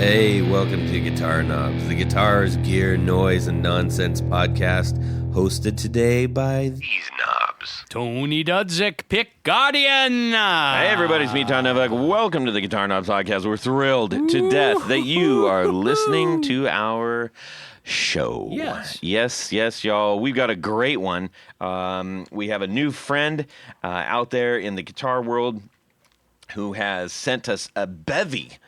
Hey, welcome to Guitar Knobs, the guitars, gear, noise, and nonsense podcast, hosted today by these knobs. Tony Dudzik, Pick Guardian. Hey everybody, it's me, Todd Novak. Welcome to the Guitar Knobs podcast. We're thrilled to death that you are listening to our show. Yes, y'all. We've got a great one. We have a new friend out there in the guitar world who has sent us a bevy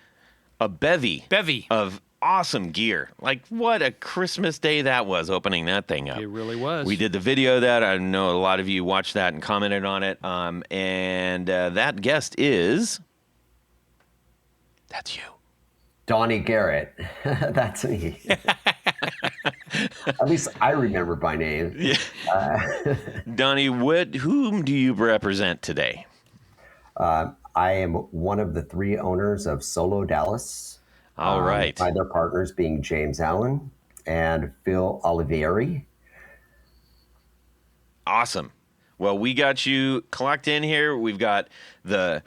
of awesome gear. Like, what a Christmas day that was, opening that thing up. It really was. We did the video of that. I know a lot of you watched that and commented on it. And that guest is... That's you. Donny Garrett. That's me. At least I remember by name. Yeah. Donny, whom do you represent today? I am one of the three owners of Solodallas. All right. My other partners being James Allen and Phil Olivieri. Awesome. Well, we got you collected in here. We've got the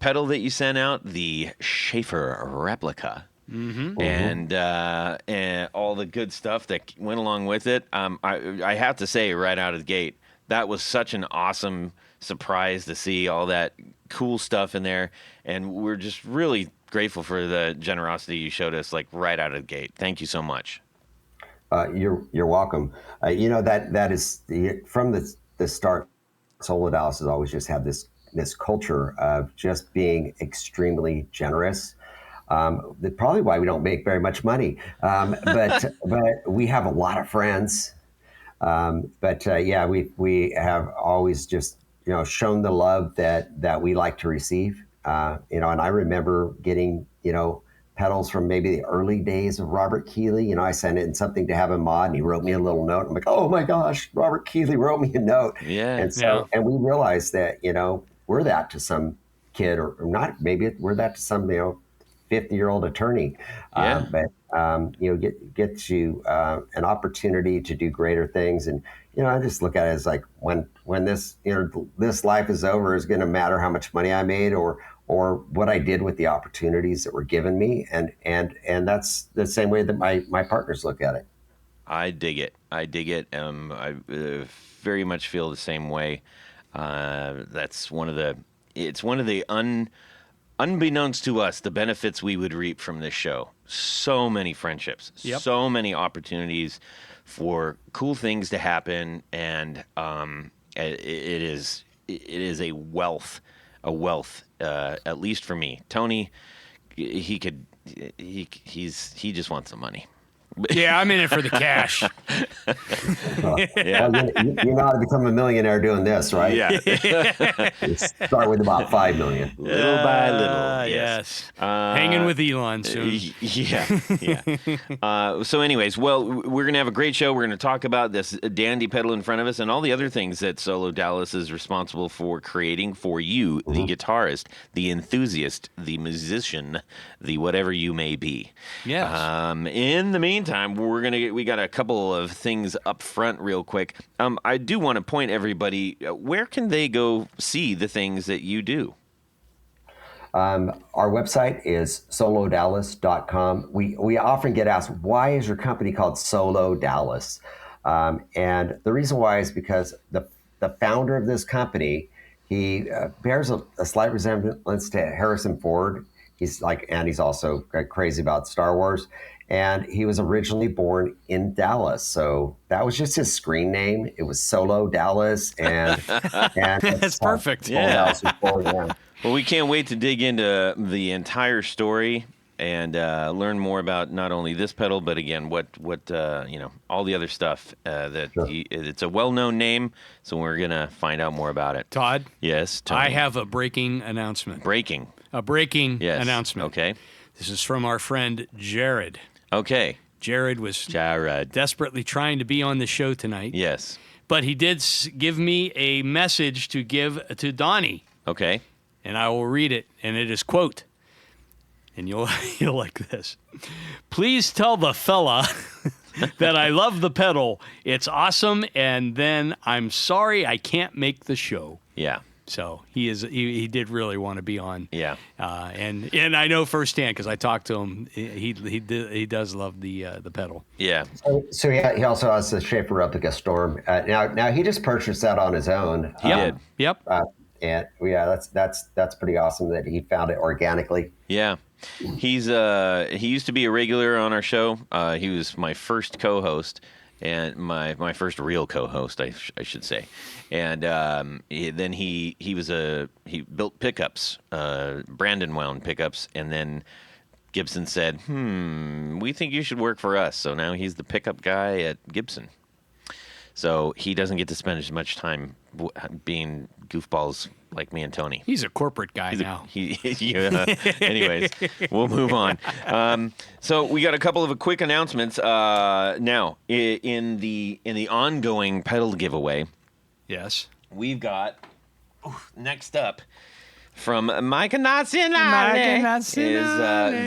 pedal that you sent out, the Shaffer Replica, and all the good stuff that went along with it. I have to say right out of the gate, that was such an awesome surprise to see all that cool stuff in there, and we're just really grateful for the generosity you showed us, like right out of the gate. Thank you so much. You're welcome. That is from the start. Solodallas has always just had this culture of just being extremely generous. That's probably why we don't make very much money, but we have a lot of friends. We have always just shown the love that we like to receive. And I remember getting pedals from maybe the early days of Robert Keeley. I sent in something to have him mod, and he wrote me a little note. I'm like, oh my gosh, Robert Keeley wrote me a note. Yeah. And we realized that we're that to some kid, or not. Maybe we're that to some 50-year-old attorney. Yeah. Get you an opportunity to do greater things. And I just look at it as like when this this life is over, is going to matter how much money I made or what I did with the opportunities that were given me, and that's the same way that my partners look at it. I dig it. I very much feel the same way. That's one of the unbeknownst to us, the benefits we would reap from this show. So many friendships, so many opportunities for cool things to happen, and it is a wealth, at least for me. Tony, he just wants the money. Yeah, I'm in it for the cash. You know how to become a millionaire doing this, right? Yeah. You start with about $5 million. Little by little. Yes. Hanging with Elon soon. Yeah. So anyways, well, we're going to have a great show. We're going to talk about this dandy pedal in front of us and all the other things that Solodallas is responsible for creating for you, the guitarist, the enthusiast, the musician, the whatever you may be. Yes. In the meantime, we got a couple of things up front real quick. I do want to point everybody, where can they go see the things that you do? Our website is solodallas.com. We often get asked, why is your company called Solodallas? And the reason why is because the founder of this company, he bears a slight resemblance to Harrison Ford. He's also crazy about Star Wars. And he was originally born in Dallas. So that was just his screen name. It was Solodallas. And That's perfect. Yeah. Well, we can't wait to dig into the entire story and learn more about not only this pedal, but again, what all the other stuff it's a well-known name. So we're going to find out more about it. Todd? Yes, Tony. I have a breaking announcement. A breaking announcement. Okay. This is from our friend Jared. Okay. Jared was desperately trying to be on the show tonight. Yes. But he did give me a message to give to Donny. Okay. And I will read it, and it is, quote, and you'll like this. Please tell the fella that I love the pedal. It's awesome, and then I'm sorry I can't make the show. Yeah. So he did really want to be on. Yeah. And I know firsthand because I talked to him. He does love the pedal. Yeah. So he also has the Shaffer Replica Storm. Now he just purchased that on his own. Yep. Yep. And yeah, that's pretty awesome that he found it organically. Yeah. He used to be a regular on our show. He was my first co-host and my first real co-host, I should say. And then he built pickups, Brandon wound pickups, and then Gibson said, we think you should work for us. So now he's the pickup guy at Gibson. So he doesn't get to spend as much time being goofballs like me and Tony. He's a corporate guy now. Anyways, we'll move on. So we got a couple of quick announcements. Now, in the ongoing pedal giveaway, Yes. we've got next up from Mike Nazionale is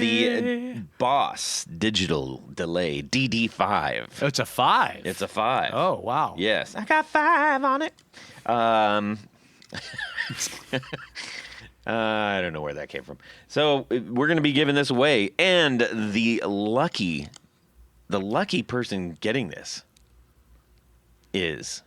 the Boss Digital Delay DD5. Oh, it's a 5. It's a 5. Oh, wow. Yes, I got 5 on it. I don't know where that came from. So we're going to be giving this away, and the lucky person getting this is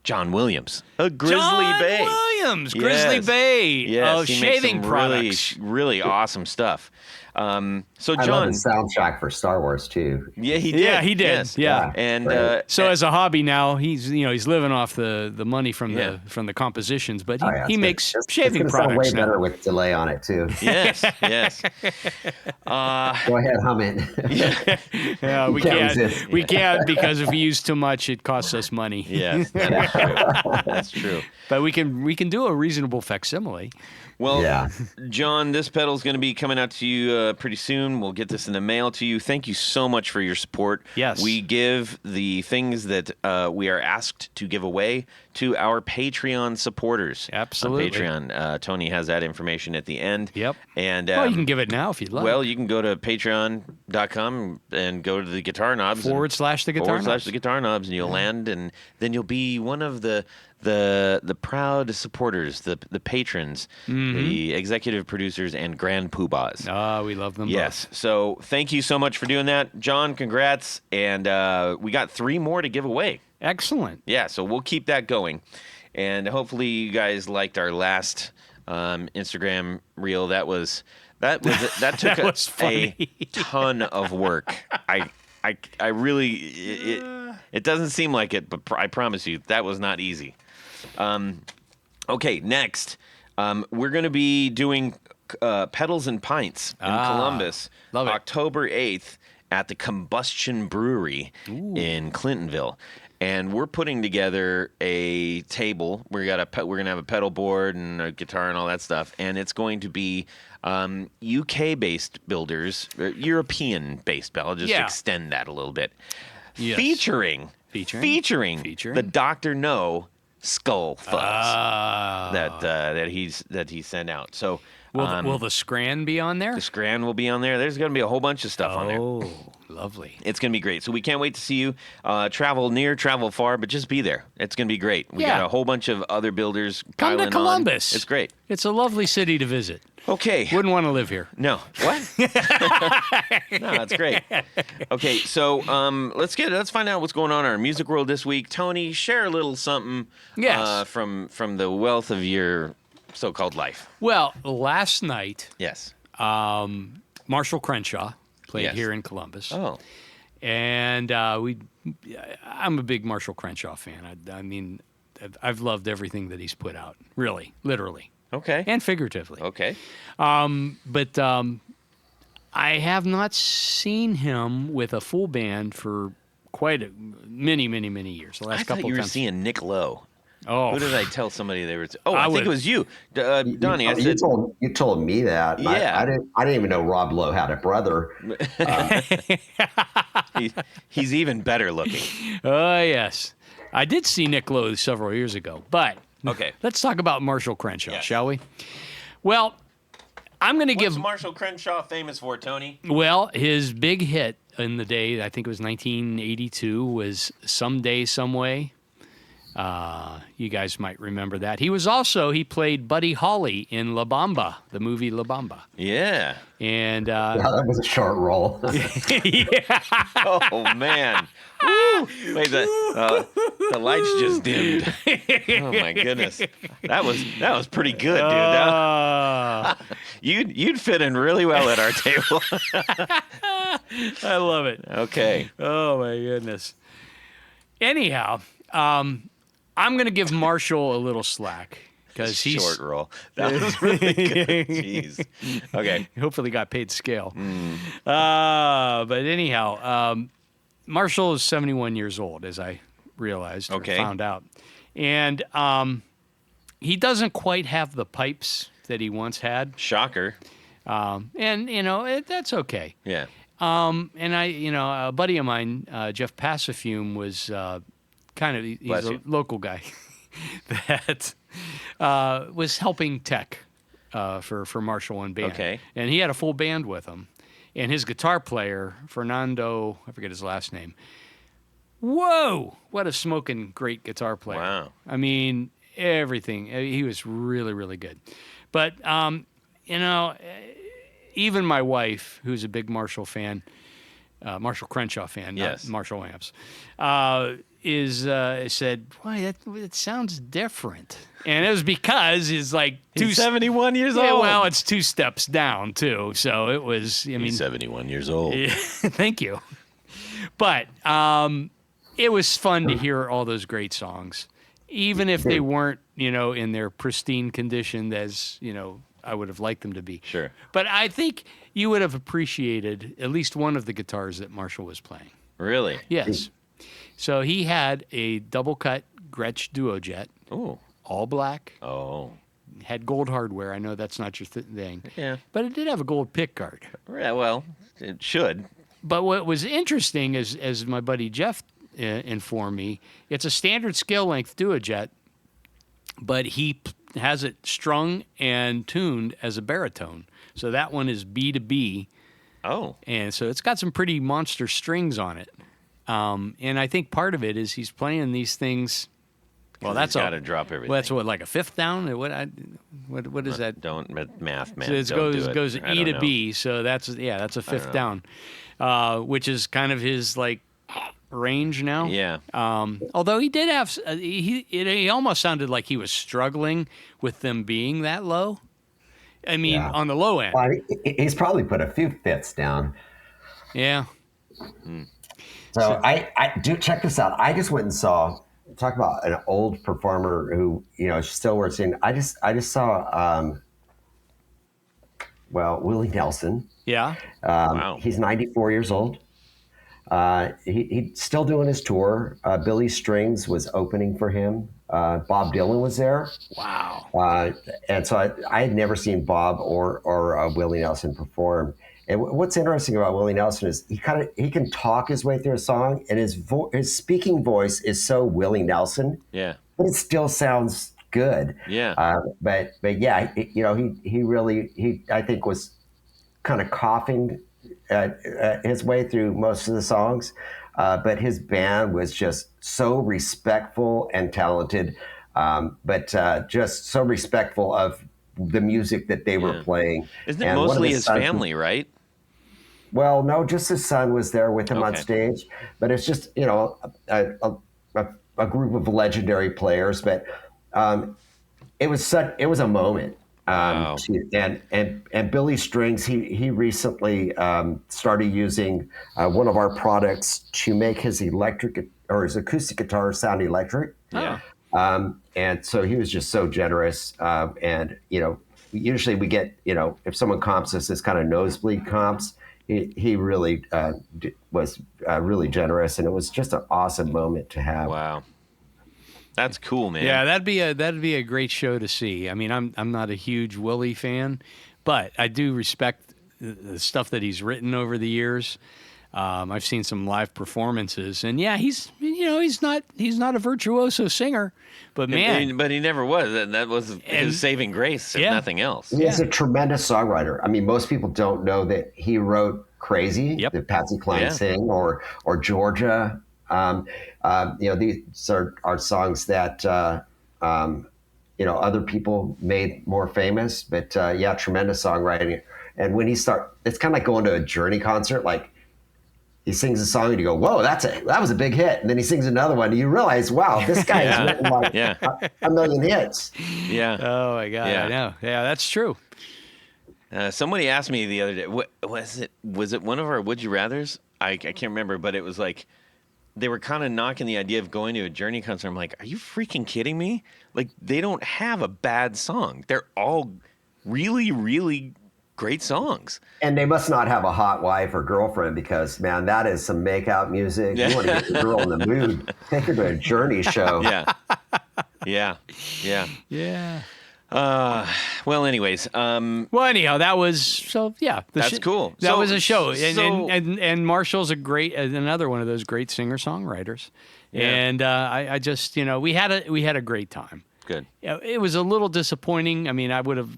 John Williams, a Grizzly John Bay. Williams, Grizzly Bay. Yes, he makes Shaving some products. really awesome stuff. So I love John, the soundtrack for Star Wars too. yeah, he did. Yeah, he did. Yes. Yeah. And Right. So as a hobby now, he's living off the money from Yeah. the compositions, but Oh, yeah, he it's makes good. It's shaving gonna sound products way now. better with delay on it too. yes, yes. Go ahead, hum it. Yeah, we Can't can't. resist. We can't because if we use too much, it costs us money. Yes, that is true. That's true. But we can do a reasonable facsimile. Well, Yeah. John, this pedal is going to be coming out to you pretty soon. We'll get this in the mail to you. Thank you so much for your support. Yes. We give the things that we are asked to give away to our Patreon supporters. Absolutely. On Patreon. Tony has that information at the end. Yep. And Well, you can give it now if you'd like. well, you can go to patreon.com and go to the guitar knobs. /the guitar knobs. / the guitar knobs, and you'll land, and then you'll be one of the proud supporters, the patrons, the executive producers, and grand poobahs. Ah, we love them. Yes. So thank you so much for doing that. John, congrats. And we got 3 more to give away. Both. Excellent. Yeah, so we'll keep that going. And hopefully you guys liked our last Instagram reel. That took That was a funny. ton of work. I really it doesn't seem like it, but I promise you that was not easy. Okay, next we're going to be doing Pedals and Pints in Columbus, love it. October 8th at the Combustion Brewery in Clintonville. And we're putting together a table. We're gonna have a pedal board and a guitar and all that stuff. And it's going to be UK-based builders, European-based. I'll just extend that a little bit. Yes. Featuring the Dr. No skull fuzz that he sent out. So Will the Scran be on there? the Scran will be on there. There's going to be a whole bunch of stuff on there. Oh, lovely. It's going to be great. So we can't wait to see you. Travel near, travel far, but just be there. It's going to be great. We got a whole bunch of other builders Come piling to Columbus. on. It's great. It's a lovely city to visit. Okay. Wouldn't want to live here. No. What? No, that's great. Okay, so let's find out what's going on in our music world this week. Tony, share a little something Yes. from the wealth of your so-called life. Well, last night, Yes. Marshall Crenshaw played Yes. here in Columbus. Oh. And I'm a big Marshall Crenshaw fan. I mean, I've loved everything that he's put out, really, literally, Okay. and figuratively. Okay. But I have not seen him with a full band for many, many, many years. The last I couple thought you of were times. seeing Nick Lowe. Oh, Who did I tell somebody they were? I think would- it was you, Donnie. I You said, told me that. and Yeah. I didn't even know Rob Lowe had a brother. he's even better looking. Oh, yes. I did see Nick Lowe several years ago, but Okay. let's talk about Marshall Crenshaw, Yes. shall we? Well, I'm going to What's give Marshall Crenshaw famous for, Tony? his big hit in the day, I think it was 1982, was Someday, Someway. You guys might remember that. He played Buddy Holly in La Bamba, the movie La Bamba. Yeah. And Yeah, that was a short role. yeah. Oh man. Woo! Wait, the lights just dimmed. Oh my goodness. That was pretty good, dude. You'd fit in really well at our table. I love it. Okay. Oh my goodness. Anyhow, I'm going to give Marshall a little slack because he's short roll. That was really good. Jeez. Okay. Hopefully got paid scale. But anyhow, Marshall is 71 years old, as I realized or found out. And he doesn't quite have the pipes that he once had. Shocker. And, that's okay. Yeah. And a buddy of mine, Jeff Passafume, was he's a local guy that was helping tech for Marshall and band. Okay. And he had a full band with him. And his guitar player, Fernando, I forget his last name. Whoa! What a smoking great guitar player. Wow. I mean, everything. He was really, really good. But, even my wife, who's a big Marshall fan, Marshall Crenshaw fan, not Marshall amps, said, "Why that sounds different?" And it was because he's 71 years old. Yeah, well, it's 2 steps down too. So it was. He's 71 years old. Thank you. But it was fun to hear all those great songs, even if they weren't, in their pristine condition as I would have liked them to be. Sure. But I think you would have appreciated at least one of the guitars that Marshall was playing. Really? Yes. So he had a double cut Gretsch Duo Jet. Ooh. All black. Oh. Had gold hardware. I know that's not your thing. Yeah. But it did have a gold pick guard. Yeah, well, it should. But what was interesting is, as my buddy Jeff informed me, it's a standard scale length Duo Jet, but he has it strung and tuned as a baritone. So that one is B to B. Oh. And so it's got some pretty monster strings on it. And I think part of it is he's playing these things. Well, that's got to drop everything. Well, that's like a fifth down. What is that? Don't math, man. So it don't goes do it. E to B. So that's a fifth down, which is kind of his range now. Yeah. Although he did have he almost sounded like he was struggling with them being that low. I mean, on the low end. Well, he's probably put a few fifths down. Yeah. So I do check this out. I just went and saw. Talk about an old performer who still works in. I just saw Willie Nelson. Yeah. Wow. He's 94 years old. He's still doing his tour. Billy Strings was opening for him. Bob Dylan was there. Wow. And so I had never seen Bob or Willie Nelson perform. And what's interesting about Willie Nelson is he can talk his way through a song, and his speaking voice is so Willie Nelson. Yeah. But it still sounds good. Yeah. But yeah, he really I think was kind of coughing his way through most of the songs. But his band was just so respectful and talented, but just so respectful of the music that they were playing. Isn't it mostly his family, right? Well, no, just his son was there with him on stage. But it's just, a group of legendary players. But it was a moment. Wow. And Billy Strings, he recently started using one of our products to make his his acoustic guitar sound electric. Yeah. And so he was just so generous. And usually we get if someone comps us this kind of nosebleed comps, he really was really generous, and it was just an awesome moment to have. Wow. That's cool, man. Yeah, that'd be a great show to see. I mean, I'm not a huge Willie fan, but I do respect the stuff that he's written over the years. I've seen some live performances, and yeah, he's not a virtuoso singer, but man, but he never was. That was his saving grace, if nothing else. He's a tremendous songwriter. I mean, most people don't know that he wrote "Crazy," the Patsy Cline sing, or "Georgia." These are songs that other people made more famous, but tremendous songwriting. And when it's kind of like going to a Journey concert. Like he sings a song and you go, "Whoa, that was a big hit." And then he sings another one, and you realize, "Wow, this guy has written like a million hits." Yeah. Oh my God, I know. Yeah, that's true. Somebody asked me the other day, was it one of our Would You Rathers? I can't remember, but it was like they were kind of knocking the idea of going to a Journey concert. I'm like, are you freaking kidding me? Like, they don't have a bad song. They're all really, really great songs. And they must not have a hot wife or girlfriend because, man, that is some make-out music. You want to get the girl in the mood. Take her to a Journey show. Yeah. Well, anyways. Anyhow, that was so. Yeah, that's cool. That was a show, and Marshall's another one of those great singer-songwriters. Yeah. And I just, we had a great time. Good. It was a little disappointing. I mean, I would have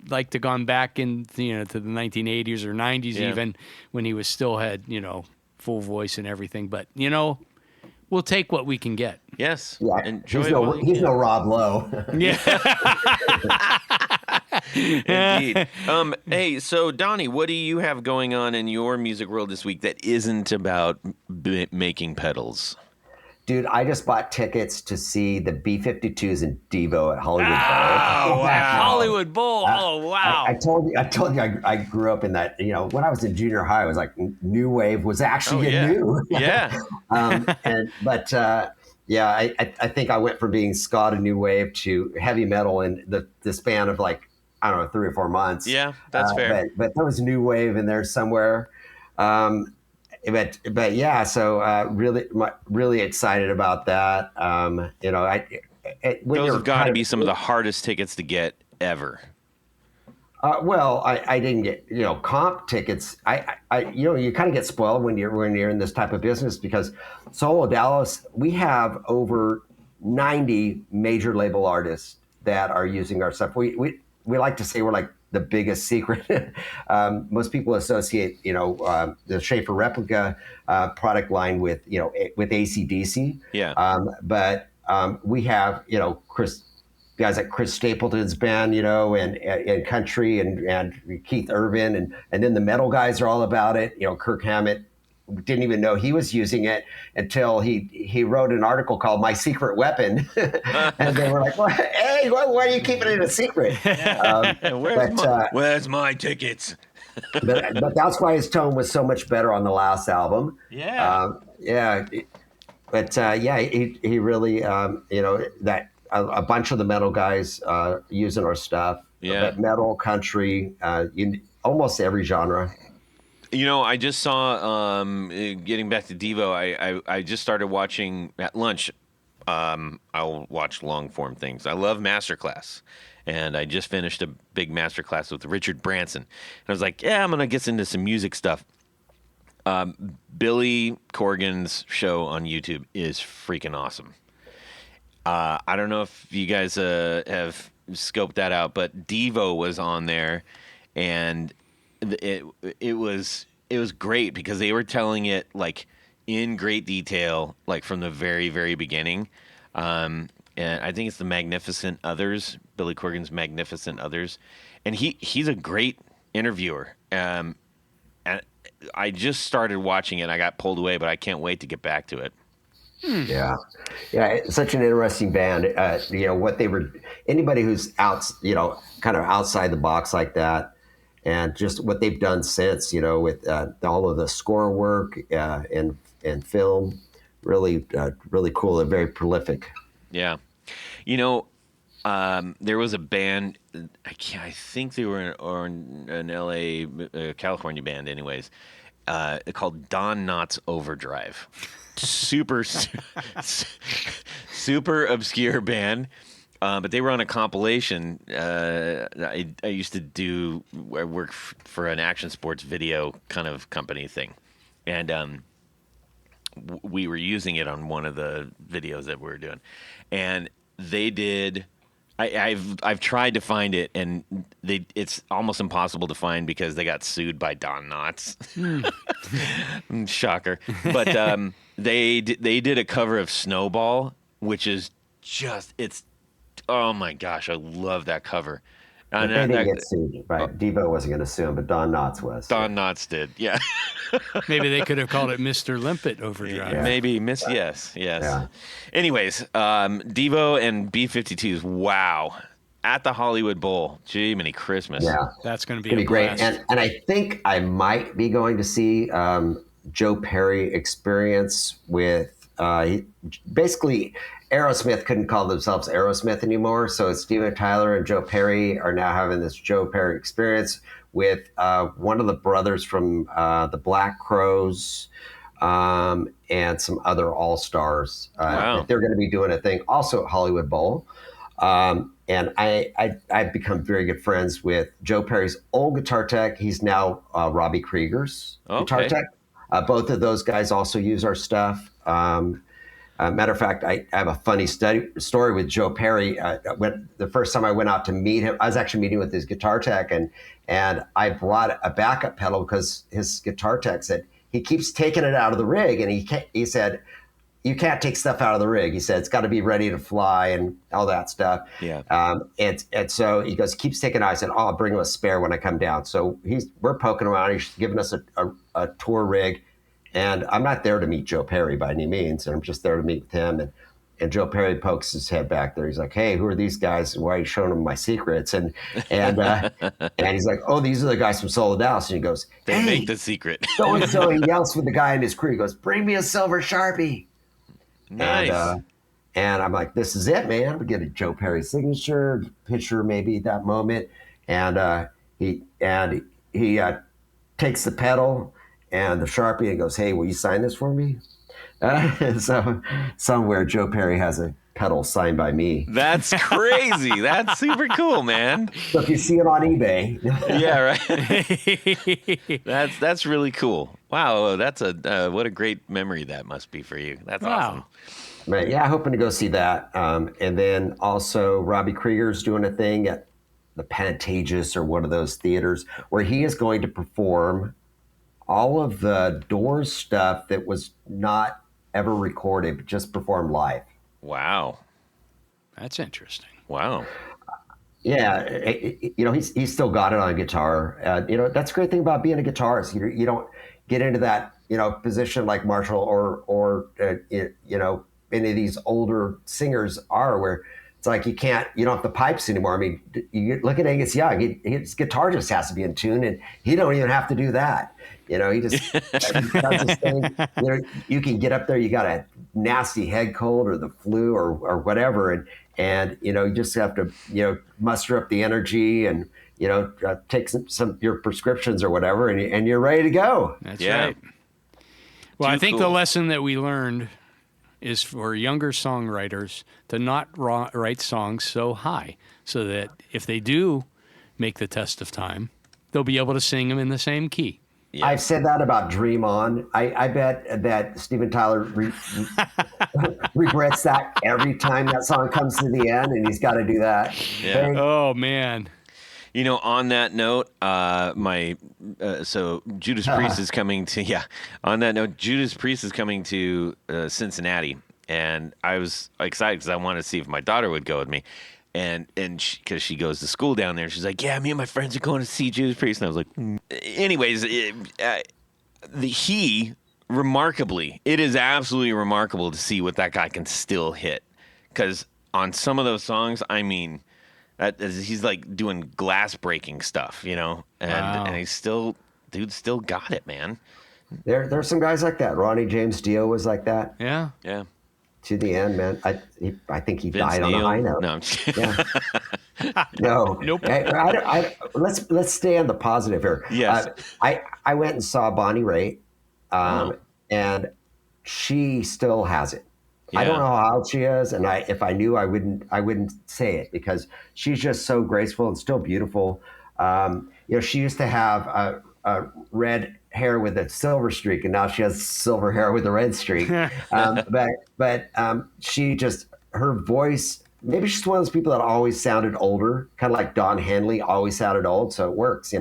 liked to gone back to the 1980s or 90s even when he was still had full voice and everything. But we'll take what we can get. Yes. Yeah. He's no Rob Lowe. Yeah. Indeed. Hey, so Donny, what do you have going on in your music world this week that isn't about making pedals? Dude, I just bought tickets to see the B-52s in Devo at Hollywood Bowl. Oh, wow. Hollywood Bowl. Oh, wow. I told you I grew up in that, when I was in junior high, it was like new wave was actually new. Yeah. I think I went from being ska to new wave to heavy metal in the span of 3 or 4 months. Yeah, that's fair. But there was new wave in there somewhere. So really excited about that. Those have got to be some of the hardest tickets to get ever. I didn't get comp tickets. You kind of get spoiled when you're in this type of business because Solodallas, we have over 90 major label artists that are using our stuff. We like to say we're like the biggest secret. Most people associate, the Shaffer Replica product line with AC/DC. Yeah. But we have, guys like Chris Stapleton's band, and country and Keith Urban, and then the metal guys are all about it. Kirk Hammett didn't even know he was using it until he wrote an article called "My Secret Weapon," and they were like, well, "Hey, why are you keeping it a secret?" Where's my tickets? but that's why his tone was so much better on the last album. Yeah. He really, that a bunch of the metal guys using our stuff. Yeah. But metal, country, almost every genre. I just saw, getting back to Devo, I just started watching at lunch. I'll watch long form things. I love Masterclass. And I just finished a big Masterclass with Richard Branson. And I was like, I'm going to get into some music stuff. Billy Corgan's show on YouTube is freaking awesome. I don't know if you guys have scoped that out, but Devo was on there, and it was great because they were telling it like in great detail, like from the very, very beginning. And I think it's the Magnificent Others, Billy Corgan's Magnificent Others, and he's a great interviewer. And I just started watching it. I got pulled away, but I can't wait to get back to it. Yeah, it's such an interesting band. What they were, anybody who's out, kind of outside the box like that, and just what they've done since, with all of the score work and film, really cool and very prolific. Yeah, there was a band. I think they were an LA, California band, anyways. Called Don Knotts Overdrive. Super obscure band, but they were on a compilation. I used to work for an action sports video kind of company thing, and we were using it on one of the videos that we were doing, and they did. I've tried to find it, and it's almost impossible to find because they got sued by Don Knotts. Shocker. But they did a cover of Snowball, which is oh my gosh, I love that cover. But they didn't get sued, right? Devo wasn't going to sue him, but Don Knotts was. Don Knotts did, yeah. Maybe they could have called it Mr. Limpet Overdrive. Yeah. Maybe yes. Yeah. Anyways, Devo and B-52s, wow. At the Hollywood Bowl. Gee, many Christmas. Yeah. That's going to be great. And I think I might be going to see Joe Perry Experience with basically Aerosmith couldn't call themselves Aerosmith anymore. So Steven Tyler and Joe Perry are now having this Joe Perry Experience with one of the brothers from the Black Crowes and some other all-stars. Wow. They're going to be doing a thing also at Hollywood Bowl. And I've become very good friends with Joe Perry's old guitar tech. He's now Robbie Krieger's guitar tech. Both of those guys also use our stuff. Matter of fact, I have a funny story with Joe Perry. The first time I went out to meet him, I was actually meeting with his guitar tech, and I brought a backup pedal because his guitar tech said he keeps taking it out of the rig, and he said, "You can't take stuff out of the rig." He said it's got to be ready to fly and all that stuff. Yeah. And so he goes, keeps taking it out. I said, "Oh, I'll bring him a spare when I come down." So we're poking around. He's giving us a tour rig. And I'm not there to meet Joe Perry by any means. I'm just there to meet with him. And Joe Perry pokes his head back there. He's like, "Hey, who are these guys? And why are you showing them my secrets?" And he's like, "Oh, these are the guys from Solodallas." And he goes, "Hey, they make the secret." So he yells with the guy in his crew. He goes, "Bring me a silver Sharpie." Nice. And I'm like, "This is it, man. We get a Joe Perry signature, picture maybe at that moment." And he takes the pedal and the Sharpie and goes, "Hey, will you sign this for me?" So somewhere Joe Perry has a pedal signed by me. That's crazy. That's super cool, man. So if you see it on eBay. Yeah, right. That's really cool. Wow, that's what a great memory that must be for you. That's awesome. Right, yeah, hoping to go see that. And then also Robbie Krieger's doing a thing at the Pantages or one of those theaters where he is going to perform all of the Doors stuff that was not ever recorded, but just performed live. Wow. That's interesting. Wow. Yeah, he's still got it on guitar. That's the great thing about being a guitarist. You don't get into that, position like Marshall or any of these older singers are, where it's like you don't have the pipes anymore. I mean, you look at Angus Young, his guitar just has to be in tune, and he don't even have to do that. He just does his thing. You can get up there, you got a nasty head cold or the flu or whatever, and you just have to muster up the energy and take some your prescriptions or whatever, and you're ready to go. That's right. Well, I think the lesson that we learned is for younger songwriters to not write songs so high, so that if they do make the test of time, they'll be able to sing them in the same key. Yeah. I've said that about Dream On. I bet that Steven Tyler regrets that every time that song comes to the end, and he's got to do that. Yeah. Oh, man. On that note, so Judas Priest is coming to, on that note, Judas Priest is coming to Cincinnati, and I was excited because I wanted to see if my daughter would go with me. And because she goes to school down there, she's like, "Yeah, me and my friends are going to see Judas Priest." And I was like, Anyways, remarkably, it is absolutely remarkable to see what that guy can still hit. Because on some of those songs, I mean, he's like doing glass breaking stuff, and he's still got it, man. There's some guys like that. Ronnie James Dio was like that. Yeah. To the end, man. I think he Vince died Neil. on a high note. No, I'm just kidding. Yeah. No. Nope. Let's stay on the positive here. Yes. I went and saw Bonnie Raitt, and she still has it. Yeah. I don't know how old she is, and if I knew, I wouldn't say it because she's just so graceful and still beautiful. She used to have a red hair with a silver streak, and now she has silver hair with a red streak. But she just, her voice, maybe she's one of those people that always sounded older, kind of like Don Henley always sounded old, so it works,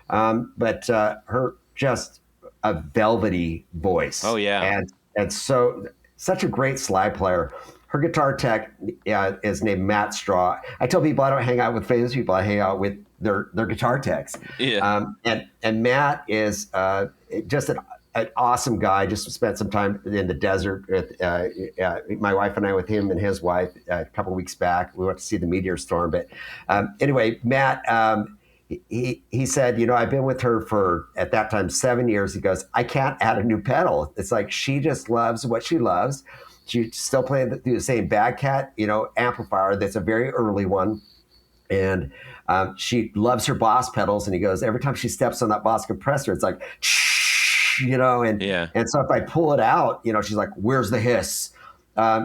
But her just a velvety voice. Oh, yeah. and so such a great slide player. Her guitar tech is named Matt Straw. I tell people I don't hang out with famous people. I hang out with their guitar techs. Yeah. And Matt is just an awesome guy. Just spent some time in the desert with my wife and I, with him and his wife a couple of weeks back. We went to see the meteor storm. But anyway, Matt, he said, I've been with her for, at that time, 7 years. He goes, I can't add a new pedal. It's like she just loves what she loves. She's still playing through the same Badcat, amplifier. That's a very early one. And she loves her Boss pedals. And he goes, every time she steps on that Boss compressor, it's like, and so if I pull it out, she's like, where's the hiss?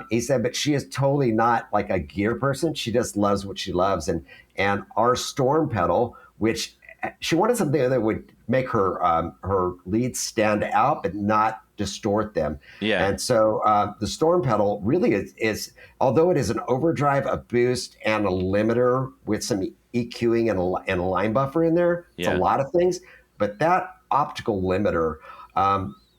He said, but she is totally not like a gear person. She just loves what she loves. And our Storm pedal, which she wanted something that would make her leads stand out, but not distort them. Yeah. And so the Storm pedal really is, although it is an overdrive, a boost, and a limiter with some EQing and a line buffer in there, it's a lot of things. But that optical limiter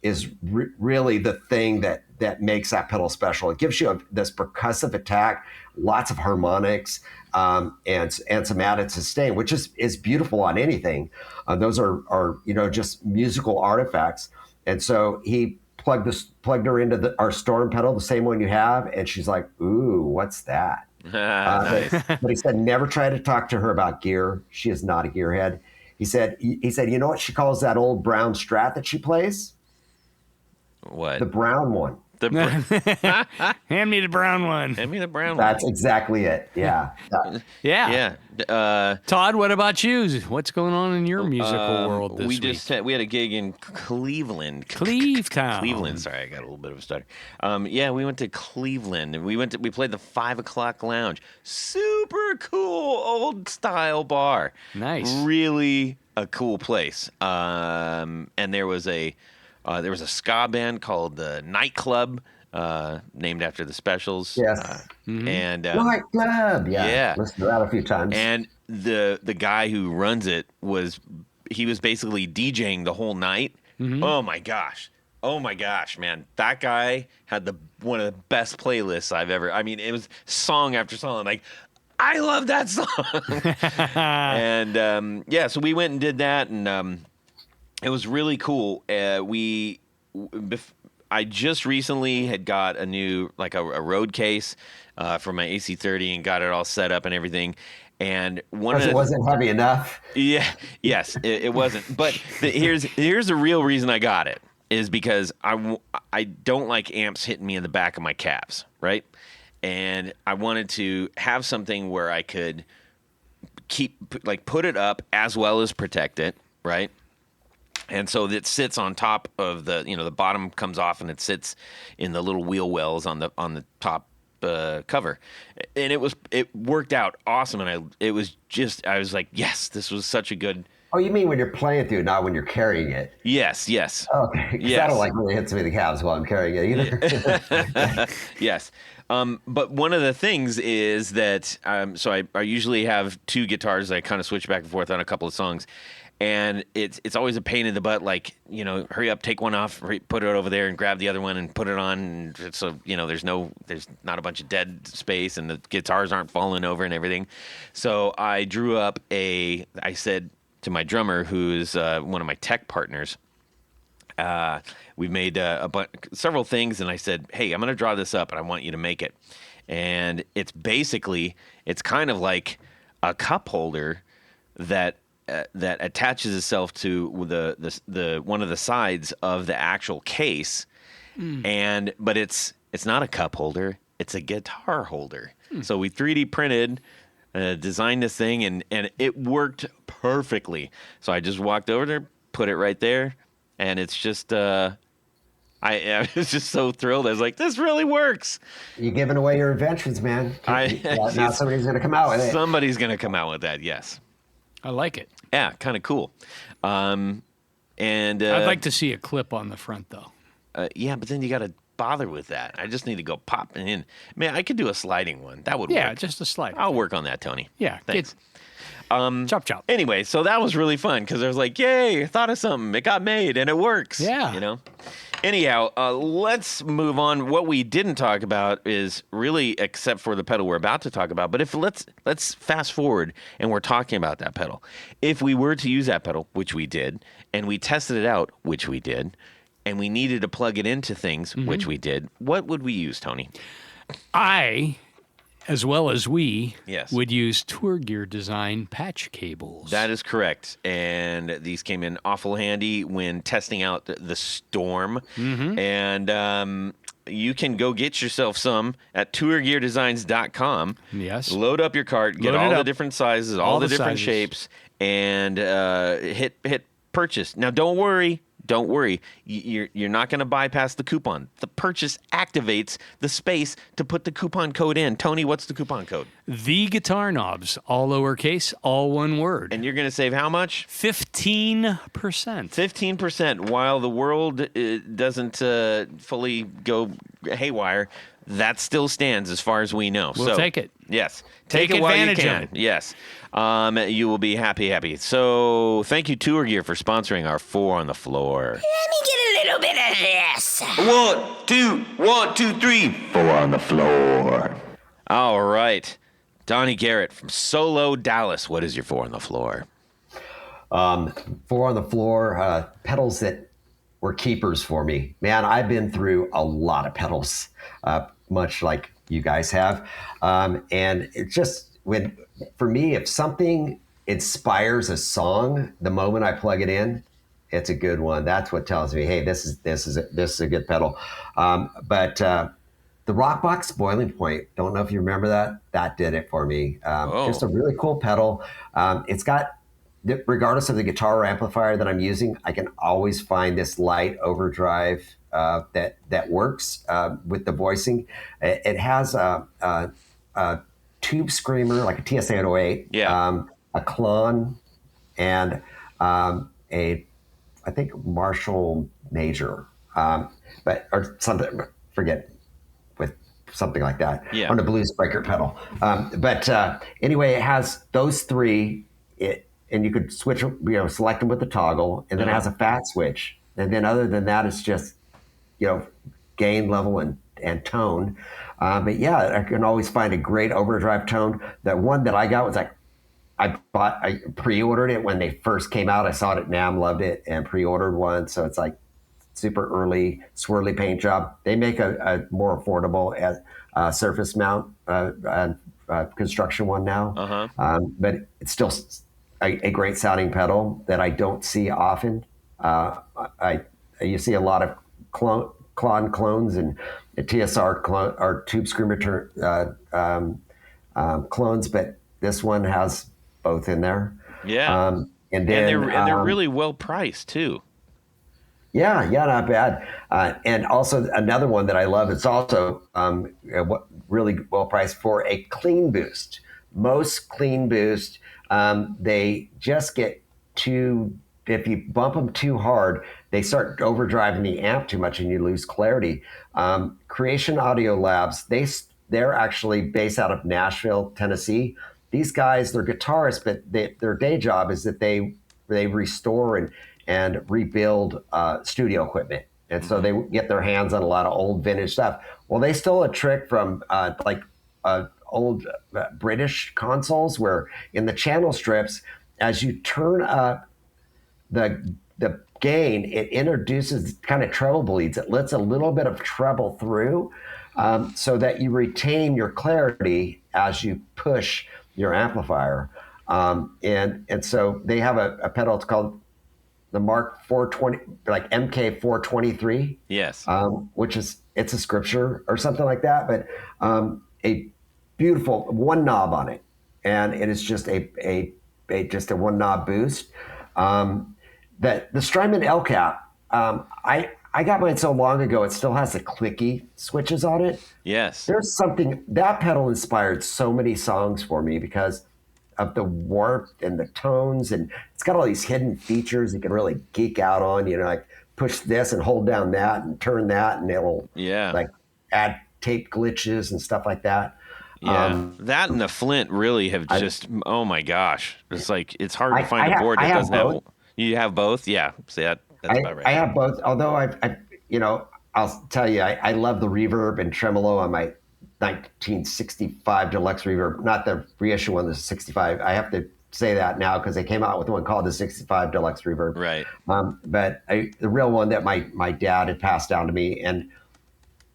is really the thing that makes that pedal special. It gives you this percussive attack, lots of harmonics, and some added sustain, which is beautiful on anything. Those are just musical artifacts. And so he plugged her into our Storm pedal, the same one you have, and she's like, "Ooh, what's that?" Nice. But he said, never try to talk to her about gear. She is not a gearhead. He said, you know what she calls that old brown Strat that she plays? What? The brown one. Hand me the brown one. Hand me the brown one. That's exactly it. Yeah. Yeah. Todd, what about you? What's going on in your musical world this week? We had a gig in Cleveland. Cleveland. Sorry, I got a little bit of a stutter. We went to Cleveland and we played the 5 o'clock lounge. Super cool old style bar. Nice. Really a cool place. And there was a ska band called the Nightclub, named after the Specials. Yes. And Nightclub. Yeah. Listened to that a few times. And the guy who runs it was basically DJing the whole night. Mm-hmm. Oh my gosh, man! That guy had one of the best playlists I've ever. I mean, it was song after song. I'm like, I love that song. And so we went and did that, and it was really cool. I just recently had got a new, like a road case for my AC30 and got it all set up and everything. And it wasn't heavy enough. Yeah, yes, it wasn't. But here's the real reason I got it is because I don't like amps hitting me in the back of my calves, right? And I wanted to have something where I could put it up as well as protect it, right? And so it sits on top of the bottom comes off and it sits in the little wheel wells on the top cover, and it worked out awesome. And I was like, yes, this was such a good. Oh, you mean when you're playing through, not when you're carrying it? Yes. Okay, because I don't really hit me in the calves while I'm carrying it either. Yes. But one of the things is that so I usually have 2 guitars. I kind of switch back and forth on a couple of songs. And it's always a pain in the butt, hurry up, take one off, put it over there and grab the other one and put it on. And so, there's not a bunch of dead space and the guitars aren't falling over and everything. So I drew up I said to my drummer, who's one of my tech partners, we made several things. And I said, hey, I'm going to draw this up and I want you to make it. And it's kind of like a cup holder that attaches itself to the one of the sides of the actual case, but it's not a cup holder; it's a guitar holder. So we 3D printed, designed this thing, and it worked perfectly. So I just walked over there, put it right there, and it's just I was just so thrilled. I was like, this really works. You're giving away your inventions, man. Now somebody's going to come out with it. Somebody's going to come out with that. Yes. I like it. Yeah, kind of cool. And I'd like to see a clip on the front, though. Yeah, but then you got to bother with that. I just need to go pop in. Man, I could do a sliding one. That would work. Yeah, just a slide. I'll work on that, Tony. Yeah, thanks. Chop. Anyway, so that was really fun because I was like, yay, I thought of something. It got made and it works. Yeah. Anyhow, let's move on. What we didn't talk about is really, except for the pedal we're about to talk about. But if let's fast forward, and we're talking about that pedal. If we were to use that pedal, which we did, and we tested it out, which we did, and we needed to plug it into things, which we did, what would we use, Tony? I, as well as we, Yes. would use Tour Gear Design patch cables. That is correct. And these came in awful handy when testing out the Storm. And you can go get yourself some at tourgeardesigns.com. Yes. Load up your cart, get Load it all the up. different sizes, all the different sizes. shapes, and hit purchase. Now, don't worry. Don't worry. You're not going to bypass the coupon. The purchase activates the space to put the coupon code in. Tony, what's the coupon code? The Guitar Knobs, all lowercase, all one word. And you're going to save how much? 15%. 15%. While the world doesn't fully go haywire, that still stands as far as we know. We'll take it. Yes. Take it while you advantage of can. it. Yes. You will be happy. So thank you, Tour Gear, for sponsoring our 4 on the Floor. Let me get a little bit of this. 1, 2, 3. 4 on the Floor. All right. Donny Garrett from Solodallas. What is your 4 on the Floor? 4 on the Floor, pedals that were keepers for me. Man, I've been through a lot of pedals, much like you guys have. And it's just for me, if something inspires a song, the moment I plug it in, it's a good one. That's what tells me, hey, this is a good pedal. But the Rockbox Boiling Point, don't know if you remember that. That did it for me. Just a really cool pedal. It's got, regardless of the guitar or amplifier that I'm using, I can always find this light overdrive that works with the voicing. It has a tube screamer, like a TSA 808, a Klon, and I think Marshall Major, or something, forget, with something like that, on a Blues Breaker pedal. Anyway, it has those 3, and you could switch, select them with the toggle, and then it has a fat switch. And then other than that, it's just, gain, level, and tone. But yeah, I can always find a great overdrive tone. The one that I got was like, I pre-ordered it when they first came out. I saw it at NAMM, loved it, and pre-ordered one. So it's like super early, swirly paint job. They make a more affordable surface mount construction one now. But it's still a great sounding pedal that I don't see often. You see a lot of Klon clones and TSR or Tube Screamer clones, but this one has both in there. Yeah. And they're really well priced too. Yeah, not bad. And also another one that I love, it's also really well priced for a clean boost. Most clean boost, they just get too, if you bump them too hard, they start overdriving the amp too much and you lose clarity. Creation Audio Labs, they're actually based out of Nashville, Tennessee. These guys, they're guitarists, but their day job is that they restore and rebuild studio equipment. And so they get their hands on a lot of old vintage stuff. Well, they stole a trick from old British consoles where in the channel strips, as you turn up the gain, it introduces kind of treble bleeds. It lets a little bit of treble through so that you retain your clarity as you push your amplifier. And so they have a pedal, it's called the Mark 420, like MK 423. Yes. Which it's a scripture or something like that, but a beautiful one knob on it. And it is just a one knob boost. The Strymon L Cap, I got mine so long ago, it still has the clicky switches on it. Yes. There's something, that pedal inspired so many songs for me because of the warmth and the tones, and it's got all these hidden features you can really geek out on, like push this and hold down that and turn that, and it'll like add tape glitches and stuff like that. Yeah, that and the Flint really have oh my gosh. It's like, it's hard to find a board that doesn't have. You have both? Yeah. See, that's about right. I have both, although I'll tell you, I love the reverb and tremolo on my 1965 deluxe reverb, not the reissue one, the 65. I have to say that now because they came out with one called the 65 deluxe reverb. Right. But the real one that my dad had passed down to me, and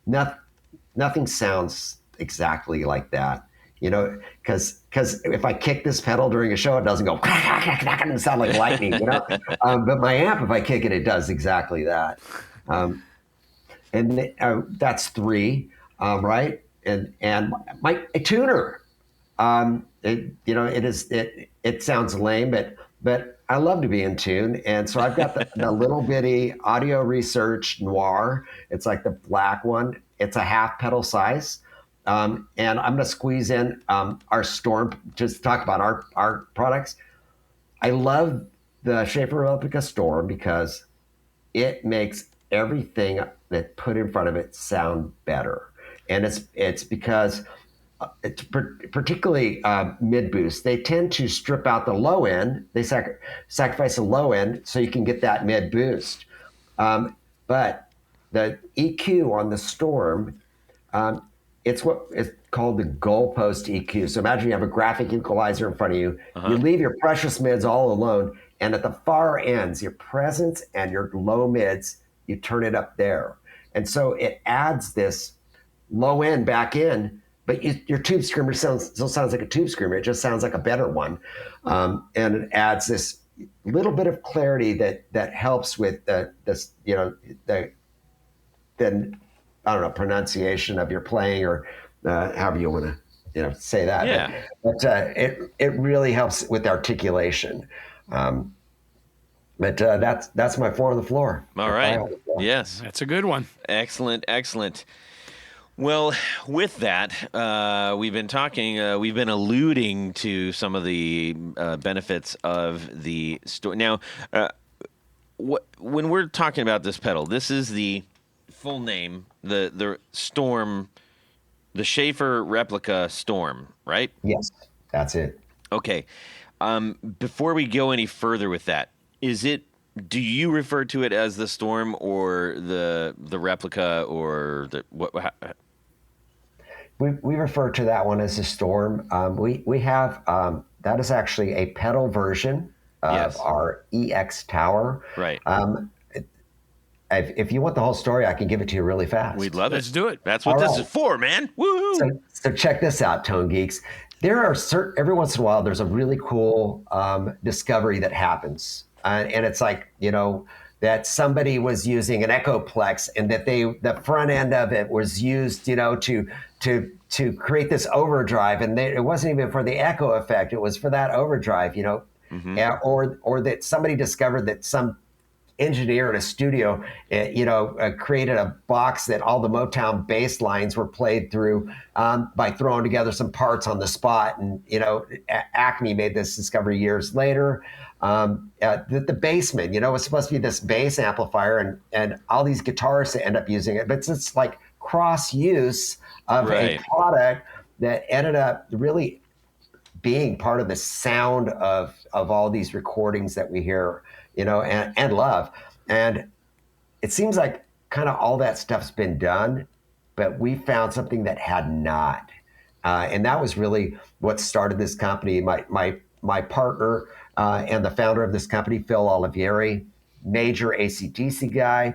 nothing sounds exactly like that. Because if I kick this pedal during a show, it doesn't go and sound like lightning. But my amp, if I kick it, it does exactly that. And that's 3, right? And my tuner, it sounds lame, but I love to be in tune, and so I've got the little bitty Audio Research Noir. It's like the black one. It's a half pedal size, and I'm going to squeeze in our Storm just to talk about our products. I love the Shaffer Replica Storm because it makes everything that put in front of it sound better. And it's because it's particularly mid boost. They tend to strip out the low end. They sacrifice the low end so you can get that mid boost. But the EQ on the Storm, it's what is called the goalpost EQ. So imagine you have a graphic equalizer in front of you. You leave your precious mids all alone, and at the far ends, your presence and your low mids, you turn it up there. And so it adds this low end back in, but your tube screamer still sounds like a tube screamer. It just sounds like a better one. And it adds this little bit of clarity that helps with the I don't know, pronunciation of your playing, or however you want to say that. Yeah. But it really helps with articulation. But that's my 4 on the floor. All right. Yes. That's a good one. Excellent. Well, with that, we've been alluding to some of the benefits of the store. Now, when we're talking about this pedal, this is the full name, the Storm, the Shaffer Replica Storm, right? Yes, that's it. Okay. Before we go any further with that, do you refer to it as the Storm or the replica, or what? We refer to that one as the Storm. We have that is actually a pedal version of our EX Tower. Right. If you want the whole story, I can give it to you really fast. We'd love it. Let's do it. That's what this is for, man. Woo! So check this out, Tone Geeks. There are every once in a while, there's a really cool discovery that happens. And it's like, that somebody was using an Echoplex, and that the front end of it was used, to create this overdrive. And it wasn't even for the echo effect. It was for that overdrive, Mm-hmm. or that somebody discovered that some engineer in a studio, created a box that all the Motown bass lines were played through by throwing together some parts on the spot. And, Acme made this discovery years later. The Bassman, was supposed to be this bass amplifier, and all these guitarists end up using it. But it's just like cross use of a product that ended up really being part of the sound of all these recordings that we hear, and love. And it seems like kind of all that stuff's been done, but we found something that had not. And that was really what started this company. My partner and the founder of this company, Phil Olivieri, major AC/DC guy.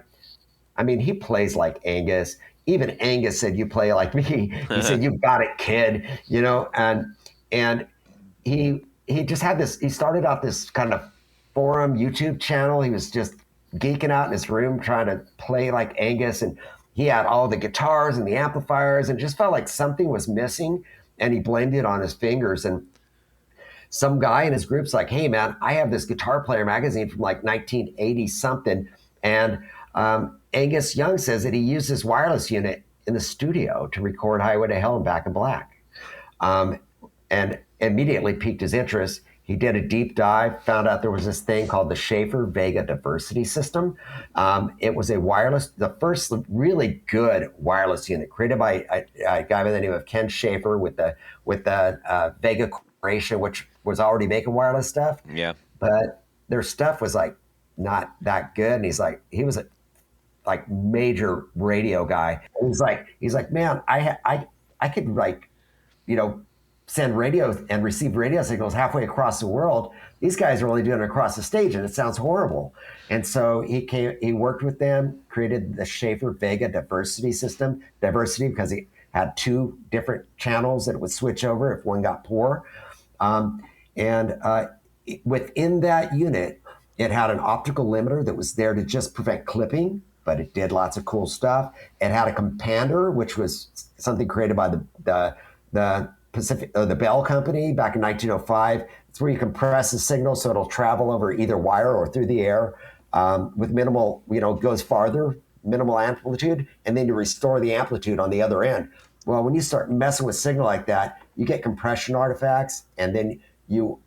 I mean, he plays like Angus. Even Angus said, "You play like me." He said, "You got it, kid." And he just had this. He started out this kind of forum YouTube channel. He was just geeking out in his room trying to play like Angus, and he had all the guitars and the amplifiers, and just felt like something was missing, and he blamed it on his fingers. And some guy in his group's like, "Hey man, I have this Guitar Player magazine from like 1980 something," and Angus Young says that he used his wireless unit in the studio to record Highway to Hell and Back in Black, and immediately piqued his interest. He did a deep dive, found out there was this thing called the Shaffer Vega Diversity System. It was the first really good wireless unit created by a guy by the name of Ken Shaffer with the Vega Corporation, which was already making wireless stuff. Yeah. But their stuff was like not that good. And he was like major radio guy. And he's like, man, I could like, you know, send radio and receive radio signals halfway across the world. These guys are only doing it across the stage, and it sounds horrible. And so he worked with them, created the Shaffer Vega diversity system. Diversity because he had two different channels that it would switch over if one got poor. And within that unit, it had an optical limiter that was there to just prevent clipping, but it did lots of cool stuff. It had a compander, which was something created by the Pacific, the Bell Company back in 1905. It's where you compress the signal so it'll travel over either wire or through the air with minimal, goes farther, minimal amplitude, and then you restore the amplitude on the other end. Well, when you start messing with signal like that, you get compression artifacts, and then you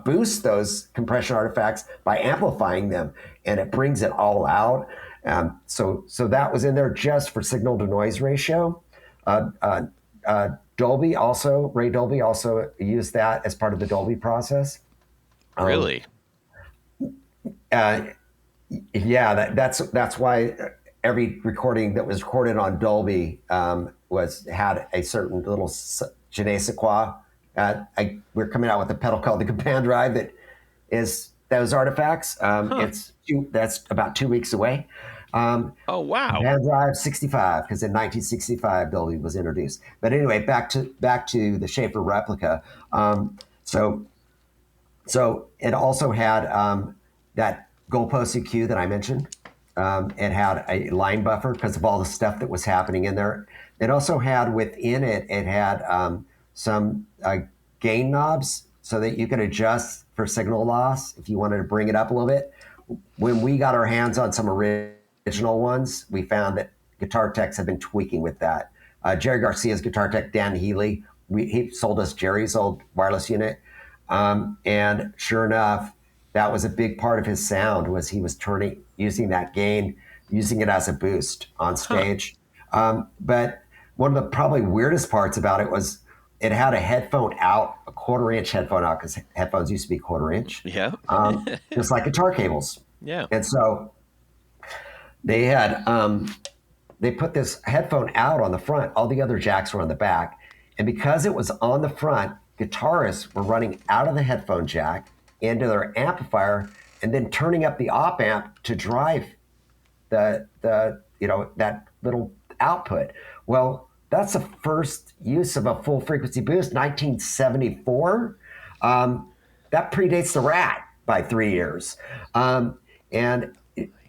boost those compression artifacts by amplifying them, and it brings it all out. So that was in there just for signal to noise ratio. Ray Dolby also used that as part of the Dolby process. Really? Yeah, that's why every recording that was recorded on Dolby had a certain little je ne sais quoi. We're coming out with a pedal called the Command Drive that is those artifacts. That's about 2 weeks away. Oh, wow. Command Drive 65, because in 1965 Dolby was introduced. But anyway, back to the Shaffer Replica. So it also had that goalpost EQ that I mentioned. It had a line buffer because of all the stuff that was happening in there. It also had within it had some gain knobs so that you could adjust for signal loss if you wanted to bring it up a little bit. When we got our hands on some original ones, we found that guitar techs have been tweaking with that. Jerry Garcia's guitar tech, Dan Healy, he sold us Jerry's old wireless unit. And sure enough, that was a big part of his sound, was he was using that gain, using it as a boost on stage. But one of the probably weirdest parts about it was it had a headphone out, a 1/4-inch headphone out, because headphones used to be 1/4-inch. Yeah. Just like guitar cables. Yeah. And so they had, they put this headphone out on the front. All the other jacks were on the back. And because it was on the front, guitarists were running out of the headphone jack into their amplifier and then turning up the op amp to drive that little output. Well, that's the first use of a full frequency boost, 1974. That predates the Rat by 3 years. And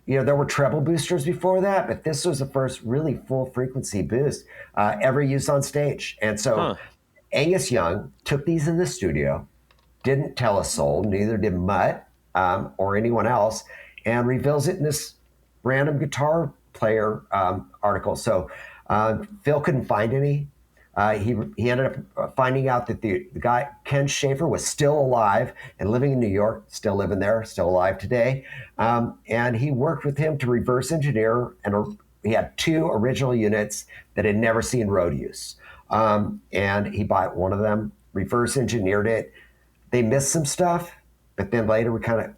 there were treble boosters before that, but this was the first really full frequency boost ever used on stage. And so Angus Young took these in the studio, didn't tell a soul, neither did Mutt or anyone else, and reveals it in this random guitar player article. So Phil couldn't find any. He ended up finding out that the guy, Ken Shaffer, was still alive and living in New York, still living there, still alive today. And he worked with him to reverse engineer, and he had 2 original units that had never seen road use. And he bought one of them, reverse engineered it. They missed some stuff, but then later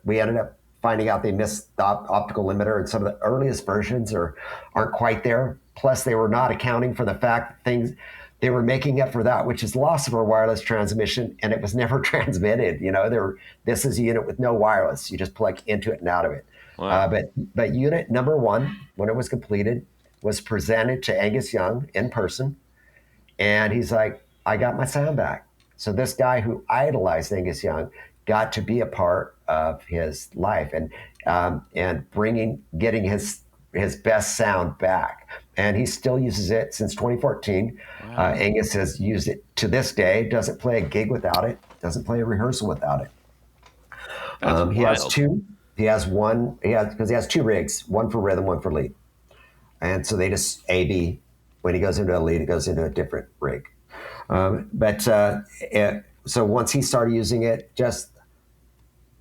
we ended up finding out they missed the optical limiter, and some of the earliest versions aren't quite there. Plus, they were not accounting for the fact that they were making up for that, which is loss of a wireless transmission, and it was never transmitted. This is a unit with no wireless. You just plug into it and out of it. Wow. But unit number 1, when it was completed, was presented to Angus Young in person, and he's like, I got my sound back. So this guy who idolized Angus Young got to be a part of his life and getting his best sound back. And he still uses it since 2014. Wow. Angus has used it to this day, doesn't play a gig without it, doesn't play a rehearsal without it. He has 2. He has 2 rigs, one for rhythm, one for lead. And so they just A-B. When he goes into a lead, it goes into a different rig. So once he started using it, just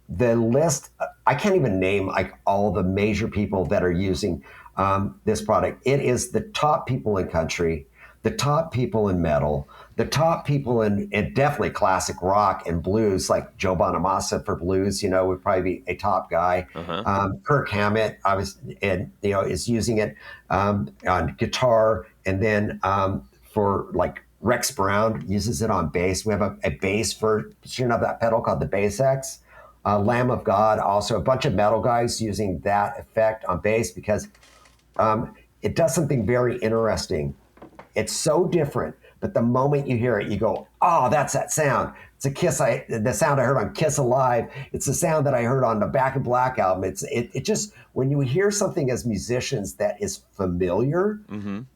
the list, I can't even name like all the major people that are using this product. It is the top people in country. the top people in metal, the top people in definitely classic rock and blues, like Joe Bonamassa for blues, would probably be a top guy. Kirk Hammett, is using it on guitar, and then for like Rex Brown uses it on bass. We have a bass version of that pedal called the Bass X. Lamb of God, also a bunch of metal guys using that effect on bass because it does something very interesting. It's so different, but the moment you hear it, you go, "Oh, that's that sound." It's the sound I heard on Kiss Alive. It's the sound that I heard on the Back in Black album. It just, when you hear something as musicians that is familiar,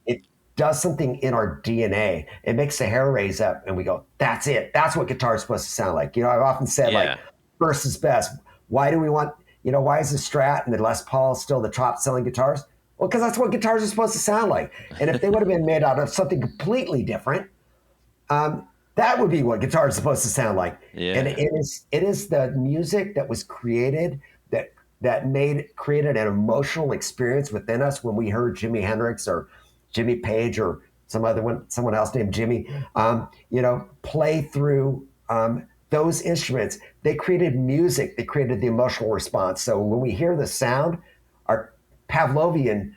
it does something in our DNA. It makes the hair raise up, and we go, "That's it. That's what guitar is supposed to sound like." I've often said, like, first is best. Why do we want? Why is the Strat and the Les Paul still the top selling guitars? Well, because that's what guitars are supposed to sound like. And if they would have been made out of something completely different, that would be what guitars are supposed to sound like. Yeah. And it is the music that was created that created an emotional experience within us when we heard Jimi Hendrix or Jimmy Page or someone else named Jimmy, play through those instruments. They created music. They created the emotional response. So when we hear the sound, our Pavlovian,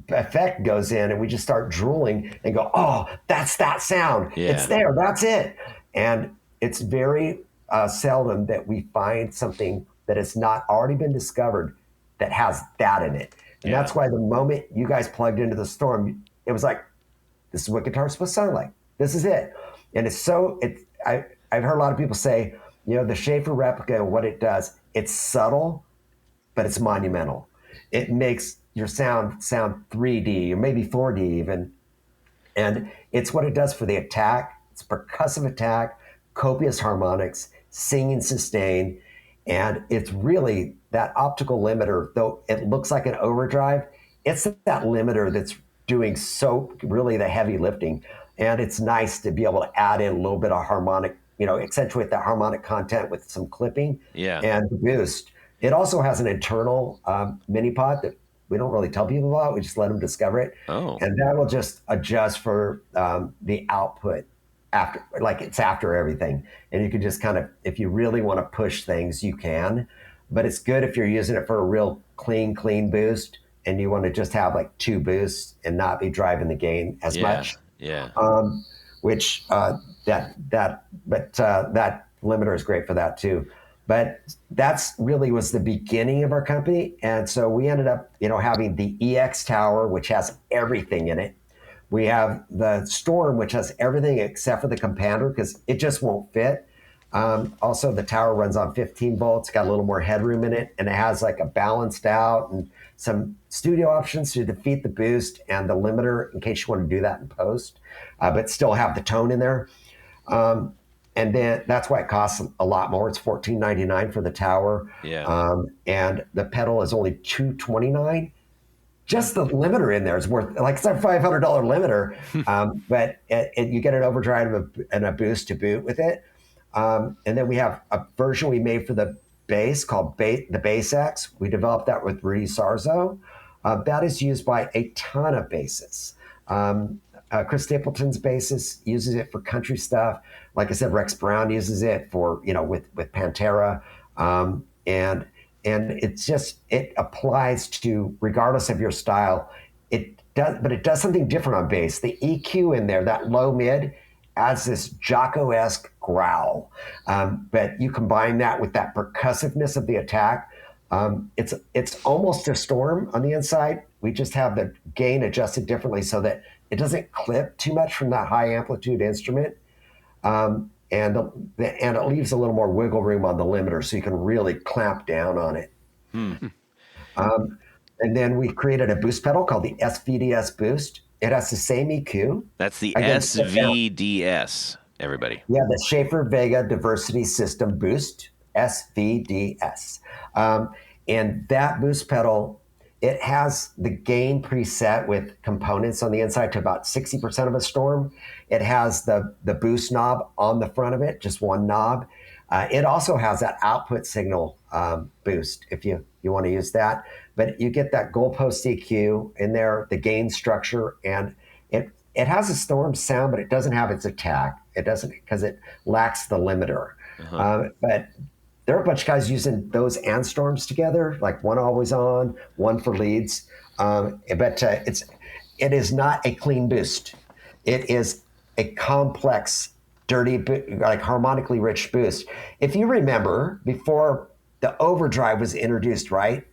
effect goes in, and we just start drooling and go, "Oh, that's that sound. Yeah. It's there. That's it." And it's very seldom that we find something that has not already been discovered that has that in it. And that's why the moment you guys plugged into the Storm, it was like, this is what guitar is supposed to sound like. This is it. And I've heard a lot of people say, the Shaffer Replica, what it does, it's subtle, but it's monumental. It makes your sound 3D or maybe 4D even. And it's what it does for the attack. It's percussive attack, copious harmonics, singing sustain. And it's really that optical limiter, though it looks like an overdrive, it's that limiter that's doing really the heavy lifting. And it's nice to be able to add in a little bit of harmonic, accentuate that harmonic content with some clipping and the boost. It also has an internal mini pot that we don't really tell people about. We just let them discover it. Oh. And that will just adjust for the output after everything. And you can just kind of, if you really want to push things, you can. But it's good if you're using it for a real clean boost and you want to just have like 2 boosts and not be driving the gain as much. Yeah. That limiter is great for that too. But that's really was the beginning of our company. And so we ended up, having the EX Tower, which has everything in it. We have the Storm, which has everything except for the compander because it just won't fit. Also, the tower runs on 15 volts, got a little more headroom in it, and it has like a balanced out and some studio options to defeat the boost and the limiter in case you want to do that in post, but still have the tone in there. And then that's why it costs a lot more. It's $14.99 for the tower. Yeah. And the pedal is only $229. Just the limiter in there is worth, like, it's a $500 limiter, but you get an overdrive and a boost to boot with it. And then we have a version we made for the bass called the Bass X. We developed that with Rudy Sarzo. That is used by a ton of bassists. Chris Stapleton's bassist uses it for country stuff. Like I said, Rex Brown uses it for, with Pantera. And it applies to, regardless of your style, but it does something different on bass. The EQ in there, that low mid, adds this Jocko-esque growl. But you combine that with that percussiveness of the attack. It's almost a Storm on the inside. We just have the gain adjusted differently so that it doesn't clip too much from that high amplitude instrument. And it leaves a little more wiggle room on the limiter so you can really clamp down on it. And then we created a boost pedal called the SVDS Boost. It has the same EQ. That's the SVDS, everybody. Yeah, the Shaffer Vega Diversity System Boost, SVDS. And that boost pedal, it has the gain preset with components on the inside to about 60% of a Storm. It has the boost knob on the front of it, just one knob. It also has that output signal boost if you want to use that. But you get that goalpost EQ in there, the gain structure, and it has a Storm sound, but it doesn't have its attack. It doesn't, because it lacks the limiter. But there are a bunch of guys using those and Storms together, like one always on, one for leads. But it is not a clean boost. It is a complex, dirty, like harmonically rich boost. If you remember, before the overdrive was introduced, right?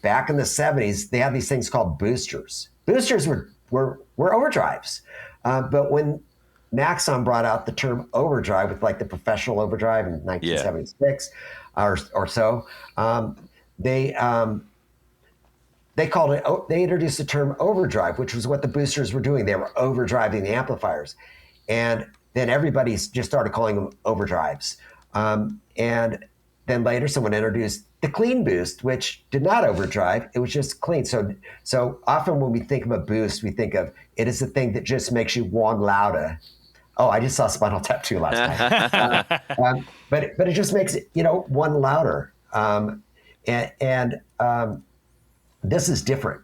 Back in the 70s, they had these things called boosters. Boosters were overdrives. But when Maxon brought out the term overdrive with like the professional overdrive in 1976 or so, they called it, they introduced the term overdrive, which was what the boosters were doing. They were overdriving the amplifiers. And then everybody just started calling them overdrives. And then later someone introduced the clean boost, which did not overdrive. It was just clean. So often when we think of a boost, we think of it as the thing that just makes you one louder. Oh, I just saw Spinal Tap 2 last night. But it just makes it, one louder. This is different.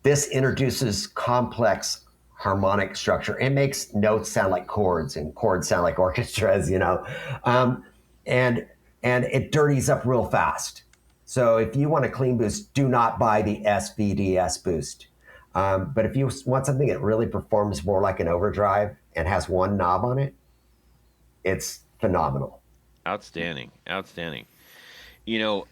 This introduces complex harmonic structure. It makes notes sound like chords and chords sound like orchestras, and it dirties up real fast. So if you want a clean boost, do not buy the SVDS boost. But if you want something that really performs more like an overdrive and has one knob on it, it's phenomenal. Outstanding. You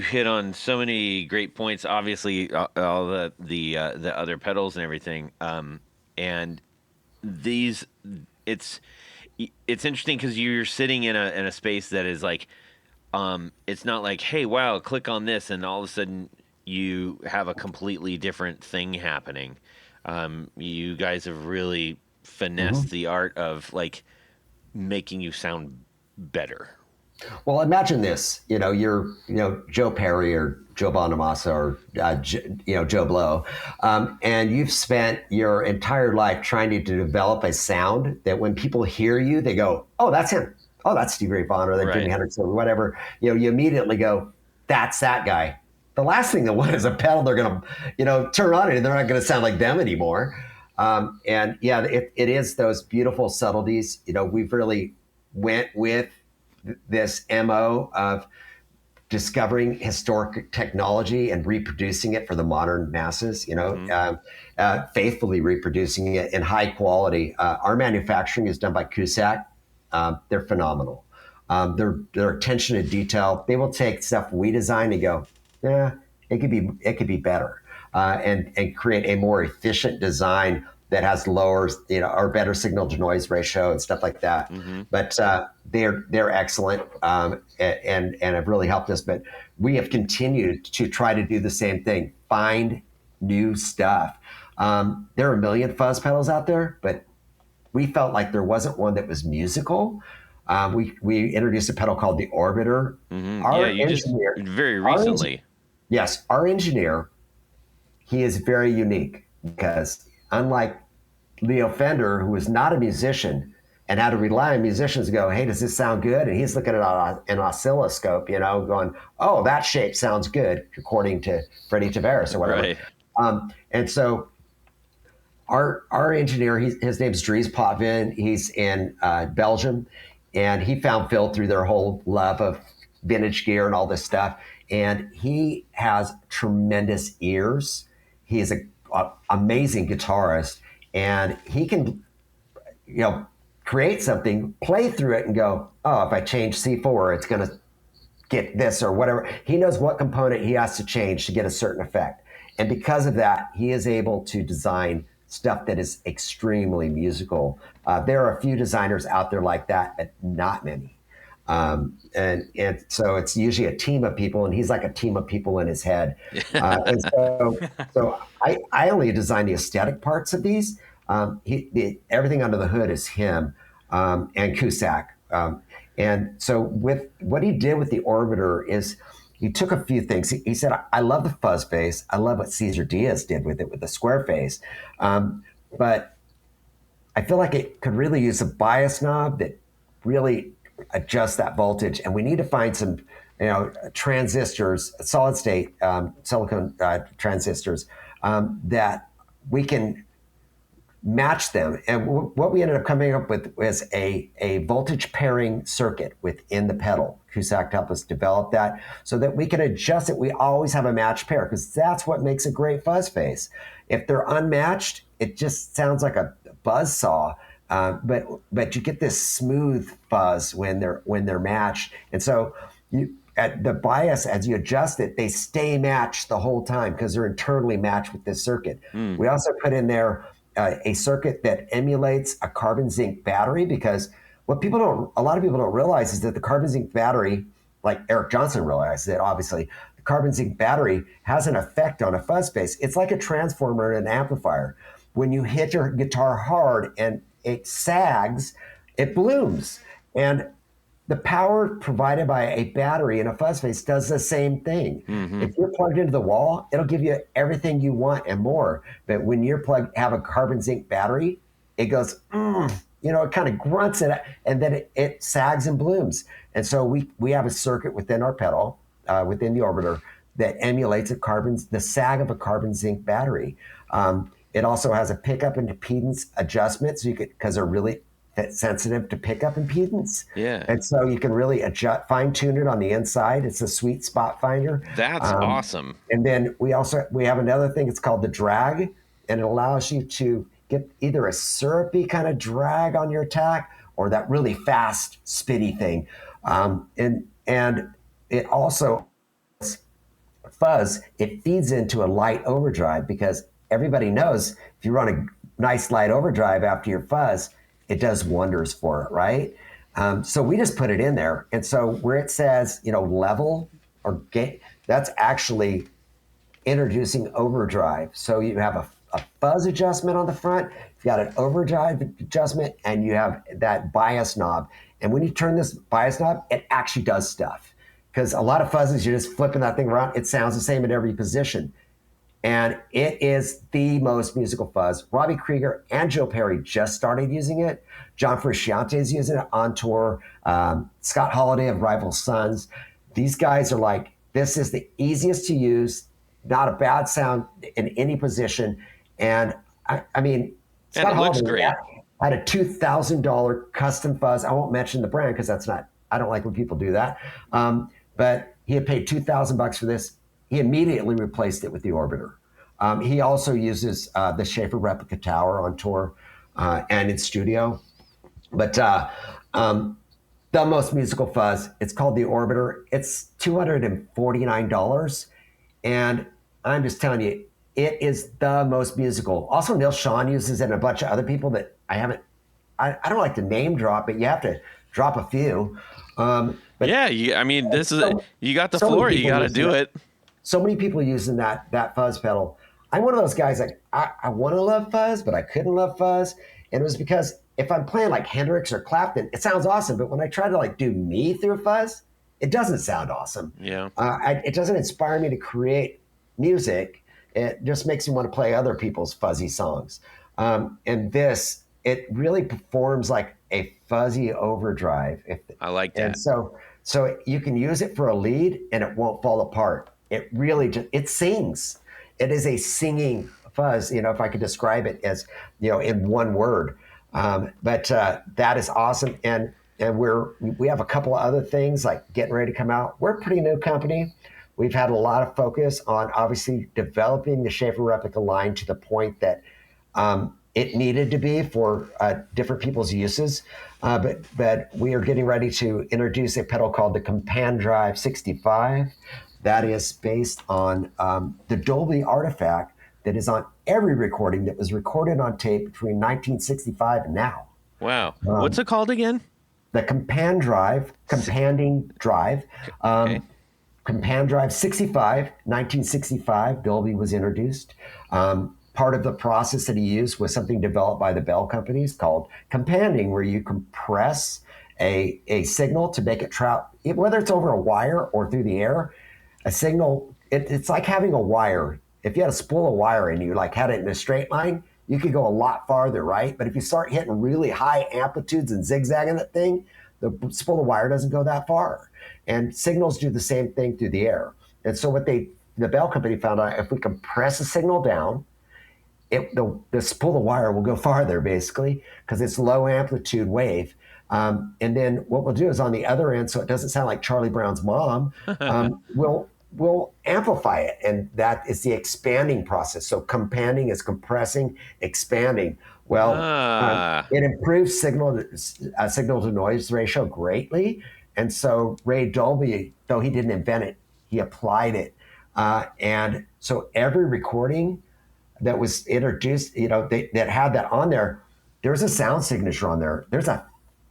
hit on so many great points. Obviously, all the other pedals and everything. And these, it's interesting because you're sitting in a space that is like, it's not like, hey, wow, click on this, and all of a sudden you have a completely different thing happening. You guys have really finessed the art of like making you sound better. Well, imagine this. You're Joe Perry or Joe Bonamassa or Joe Blow, and you've spent your entire life trying to develop a sound that when people hear you, they go, "Oh, that's him. Oh, that's Stevie Ray Vaughan or that Jimi Hendrix or whatever." You immediately go, "That's that guy." The last thing they want is a pedal they're going to turn on it and they're not going to sound like them anymore. It is those beautiful subtleties. We've really went with this MO of discovering historic technology and reproducing it for the modern masses, faithfully reproducing it in high quality. Our manufacturing is done by Cusack. They're phenomenal. Their attention to detail, they will take stuff we design and go, it could be better, and create a more efficient design that has lower, or better signal to noise ratio and stuff like that. But they're excellent, and have really helped us. But we have continued to try to do the same thing, find new stuff. There are a million fuzz pedals out there, but we felt like there wasn't one that was musical. We introduced a pedal called the Orbiter. Very recently. Yes, our engineer, he is very unique because unlike Leo Fender, who is not a musician and had to rely on musicians to go, "Hey, does this sound good?" And he's looking at an oscilloscope, going, "Oh, that shape sounds good," according to Freddie Tavares or whatever. Right. And so our engineer, his name's Dries Potvin. He's in Belgium, and he found Phil through their whole love of vintage gear and all this stuff. And he has tremendous ears. He is an amazing guitarist. And he can, create something, play through it and go, "Oh, if I change C4, it's going to get this," or whatever. He knows what component he has to change to get a certain effect. And because of that, he is able to design stuff that is extremely musical. There are a few designers out there like that, but not many. And so it's usually a team of people, and he's like a team of people in his head. And so I only design the aesthetic parts of these. Everything under the hood is him, and Cusack. And so with what he did with the Orbiter is he took a few things. He said, "I love the fuzz bass. I love what Cesar Diaz did with it, with the square face. But I feel like it could really use a bias knob that really adjust that voltage, and we need to find some transistors, solid state silicon transistors, that we can match them. And what we ended up coming up with was a voltage pairing circuit within the pedal. Cusack helped us develop that so that we can adjust it. We always have a matched pair because that's what makes a great fuzz face. If they're unmatched, it just sounds like a buzz saw. But you get this smooth fuzz when they're matched. And so at the bias, as you adjust it, they stay matched the whole time because they're internally matched with this circuit. We also put in there a circuit that emulates a carbon zinc battery, because a lot of people don't realize is that the carbon zinc battery, like Eric Johnson realized it, obviously, the carbon zinc battery has an effect on a fuzz face. It's like a transformer and an amplifier. When you hit your guitar hard and it sags, it blooms. And the power provided by a battery in a fuzz face does the same thing. If you're plugged into the wall, it'll give you everything you want and more. But when you're have a carbon zinc battery, it goes, it kind of grunts it, and then it sags and blooms. And so we have a circuit within our pedal, within the orbiter, that emulates the sag of a carbon zinc battery. It also has a pickup and impedance adjustment, so because they're really sensitive to pickup impedance. Yeah. And so you can really fine tune it on the inside. It's a sweet spot finder. That's awesome. And then we have another thing. It's called the drag, and it allows you to get either a syrupy kind of drag on your attack or that really fast spitty thing. And it also fuzz. It feeds into a light overdrive because everybody knows if you run a nice light overdrive after your fuzz, it does wonders for it, right? So we just put it in there. And so where it says, level or gate, that's actually introducing overdrive. So you have a fuzz adjustment on the front, you've got an overdrive adjustment, and you have that bias knob. And when you turn this bias knob, it actually does stuff. Because a lot of fuzzes, you're just flipping that thing around, it sounds the same in every position. And it is the most musical fuzz. Robbie Krieger and Joe Perry just started using it. John Frusciante is using it on tour. Scott Holiday of Rival Sons. These guys are like, this is the easiest to use, not a bad sound in any position. And I mean, Scott looks Holiday great. Had a $2,000 custom fuzz. I won't mention the brand because I don't like when people do that. But he had paid $2,000 for this. He immediately replaced it with the Orbiter. He also uses the Shaffer Replica Tower on tour and in studio. But the most musical fuzz, it's called the Orbiter. It's $249. And I'm just telling you, it is the most musical. Also, Neil Sean uses it and a bunch of other people that I don't like to name drop, but you have to drop a few. But yeah, you got the floor, you got to do it. So many people using that fuzz pedal. I'm one of those guys like I want to love fuzz, but I couldn't love fuzz, and it was because if I'm playing like Hendrix or Clapton, it sounds awesome. But when I try to like do me through fuzz, it doesn't sound awesome. Yeah, it doesn't inspire me to create music. It just makes me want to play other people's fuzzy songs. And this, it really performs like a fuzzy overdrive. I like that. And so you can use it for a lead, and it won't fall apart. It really it sings. It is a singing fuzz, if I could describe it as, in one word. But that is awesome. And we have a couple of other things like getting ready to come out. We're a pretty new company. We've had a lot of focus on obviously developing the Shaffer Replica line to the point that it needed to be for different people's uses. But we are getting ready to introduce a pedal called the Compandrive 65. That is based on the Dolby artifact that is on every recording that was recorded on tape between 1965 and now. Wow. What's it called again? The Companding Drive. Okay. Compandrive 65, 1965, Dolby was introduced. Part of the process that he used was something developed by the Bell companies called companding, where you compress a signal to make it travel, whether it's over a wire or through the air. A signal, it's like having a wire. If you had a spool of wire and you like had it in a straight line, you could go a lot farther, right? But if you start hitting really high amplitudes and zigzagging that thing, the spool of wire doesn't go that far. And signals do the same thing through the air. And so what the Bell company found out, if we compress a signal down, pull the wire will go farther basically because it's low amplitude wave. And then what we'll do is on the other end, so it doesn't sound like Charlie Brown's mom, we'll amplify it, and that is the expanding process. So companding is compressing, expanding. Well, it improves signal to noise ratio greatly, and so Ray Dolby, though he didn't invent it, he applied it, and so every recording that was introduced, that had that on there, there's a sound signature on there. There's a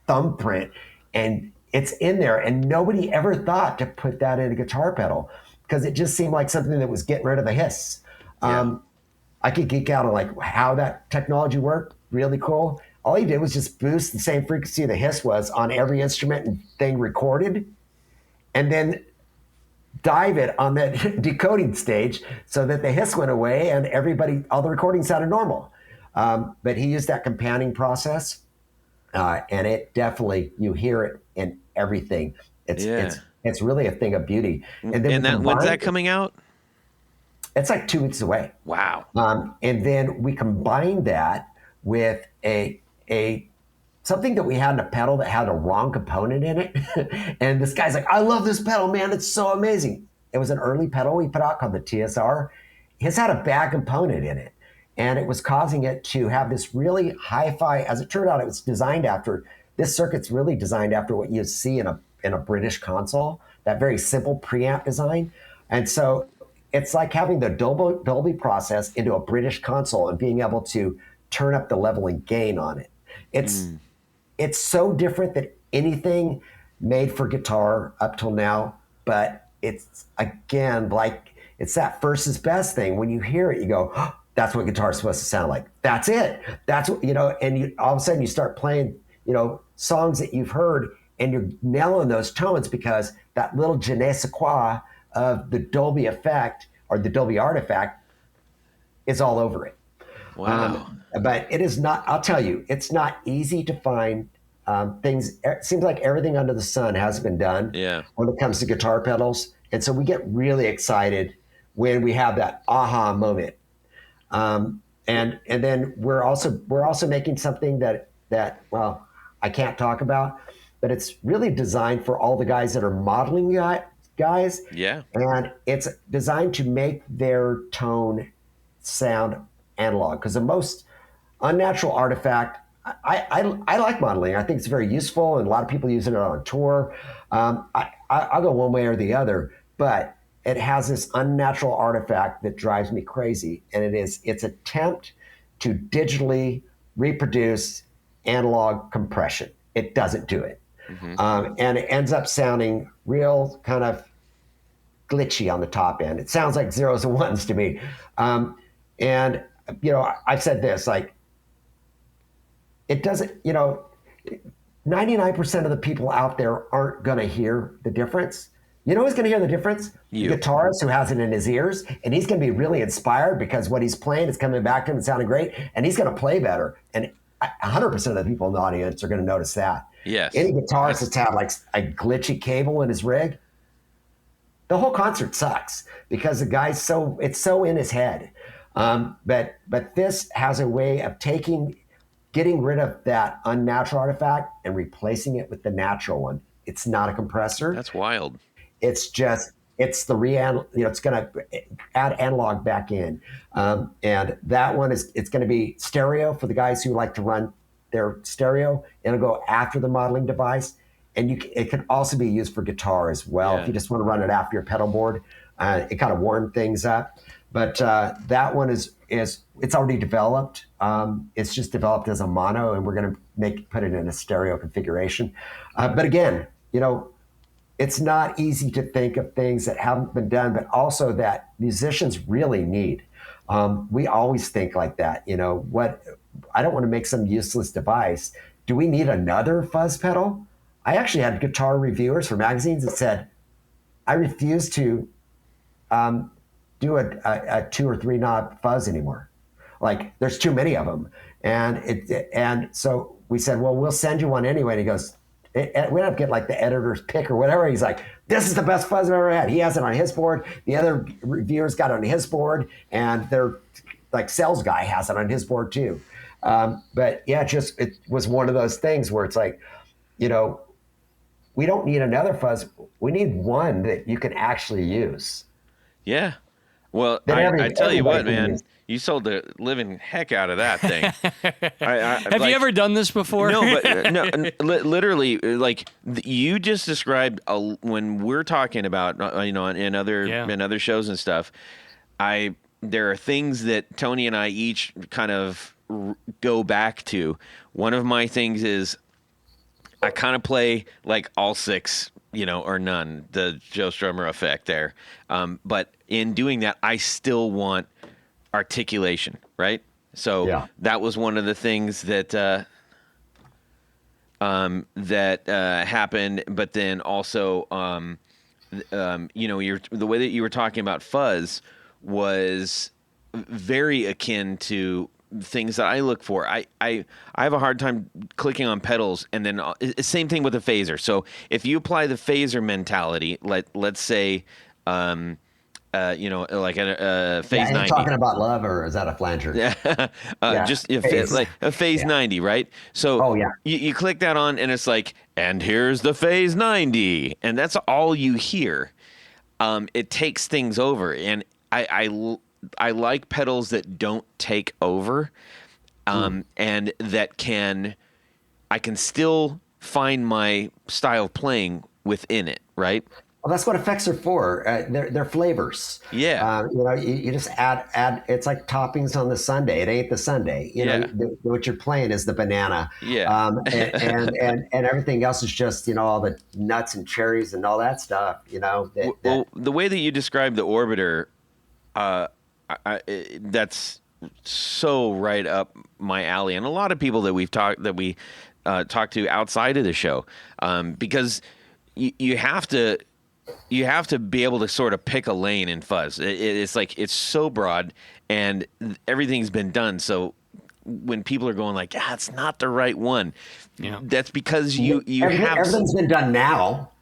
thumbprint, and it's in there, and nobody ever thought to put that in a guitar pedal because it just seemed like something that was getting rid of the hiss. I could geek out on like how that technology worked. Really cool. All he did was just boost the same frequency the hiss was on every instrument and thing recorded, and then dive it on that decoding stage so that the hiss went away and all the recordings sounded normal. But he used that companding process, and it definitely, you hear it in everything. It's really a thing of beauty. And then when's that coming out? It's like 2 weeks away. Wow. And then we combined that with something that we had in a pedal that had a wrong component in it. And this guy's like, I love this pedal, man. It's so amazing. It was an early pedal we put out called the TSR. His had a bad component in it, and it was causing it to have this really hi-fi, as it turned out, this circuit's really designed after what you see in a British console, that very simple preamp design. And so it's like having the Dolby process into a British console and being able to turn up the level and gain on it. It's so different than anything made for guitar up till now, but it's, again, like it's that first is best thing. When you hear it, you go, oh, that's what guitar is supposed to sound like. That's it. That's what, and all of a sudden you start playing, songs that you've heard, and you're nailing those tones because that little je ne sais quoi of the Dolby effect or the Dolby artifact is all over it. Wow. But it is not, I'll tell you, it's not easy to find things. It seems like everything under the sun has been done when it comes to guitar pedals. And so we get really excited when we have that aha moment. And then we're also making something that well, I can't talk about, but it's really designed for all the guys that are modeling guys. Yeah. And it's designed to make their tone sound analog, because the most unnatural artifact, I like modeling. I think it's very useful, and a lot of people using it on tour. I'll go one way or the other, but it has this unnatural artifact that drives me crazy, and it's attempt to digitally reproduce analog compression. It doesn't do it. And it ends up sounding real kind of glitchy on the top end. It sounds like zeros and ones to me. And, I've said this, like, it doesn't, 99% of the people out there aren't going to hear the difference. You know who's going to hear the difference? The guitarist who has it in his ears, and he's going to be really inspired because what he's playing is coming back to him and sounding great, and he's going to play better. And 100% of the people in the audience are going to notice that. Yes. Any guitarist that's had like a glitchy cable in his rig, the whole concert sucks because the guy's it's so in his head. But this has a way of getting rid of that unnatural artifact and replacing it with the natural one. It's not a compressor. That's wild. It's it's going to add analog back in. And that one it's going to be stereo for the guys who like to run their stereo. It'll go after the modeling device. And it can also be used for guitar as well. If you just want to run it after your pedal board, it kind of warm things up. But that one is it's already developed. It's just developed as a mono, and we're going to put it in a stereo configuration. But again, it's not easy to think of things that haven't been done, but also that musicians really need. We always think like that. I don't want to make some useless device. Do we need another fuzz pedal? I actually had guitar reviewers for magazines that said, I refuse to do a 2 or 3 knob fuzz anymore. Like, there's too many of them. And so we said, well, we'll send you one anyway. And he goes, we ended up getting like the editor's pick or whatever. He's like, this is the best fuzz I've ever had. He has it on his board. The other reviewers got it on his board, and they're like sales guy has it on his board too. But yeah, it was one of those things where it's like, we don't need another fuzz. We need one that you can actually use. Yeah. Well, That I tell you what, everybody can man, use. you sold the living heck out of that thing. Have you ever done this before? No, but literally, like you just described when we're talking about, in other shows and stuff. There are things that Tony and I each kind of go back to. One of my things is I kind of play like all six, or none, the Joe Strummer effect there. But in doing that, I still want articulation, right? So that was one of the things that happened. But then also, the way that you were talking about fuzz was very akin to things that I look for. I have a hard time clicking on pedals, and then same thing with the phaser. So if you apply the phaser mentality, let's say, like a phase 90. Talking about love, or is that a flanger? Just like a phase 90, right? So you click that on, and it's like, and here's the phase 90, and that's all you hear. It takes things over, and I like pedals that don't take over, and that I can still find my style of playing within it, right? Well, that's what effects are for. They're flavors. Yeah. You just add. It's like toppings on the sundae. It ain't the sundae. What you're playing is the banana. Yeah. And everything else is just all the nuts and cherries and all that stuff. Well, the way that you describe the Orbiter, that's so right up my alley, and a lot of people that we talk to outside of the show, because you have to be able to sort of pick a lane in fuzz. It's like it's so broad, and everything's been done. So when people are going like, it's not the right one, that's because everything's been done now.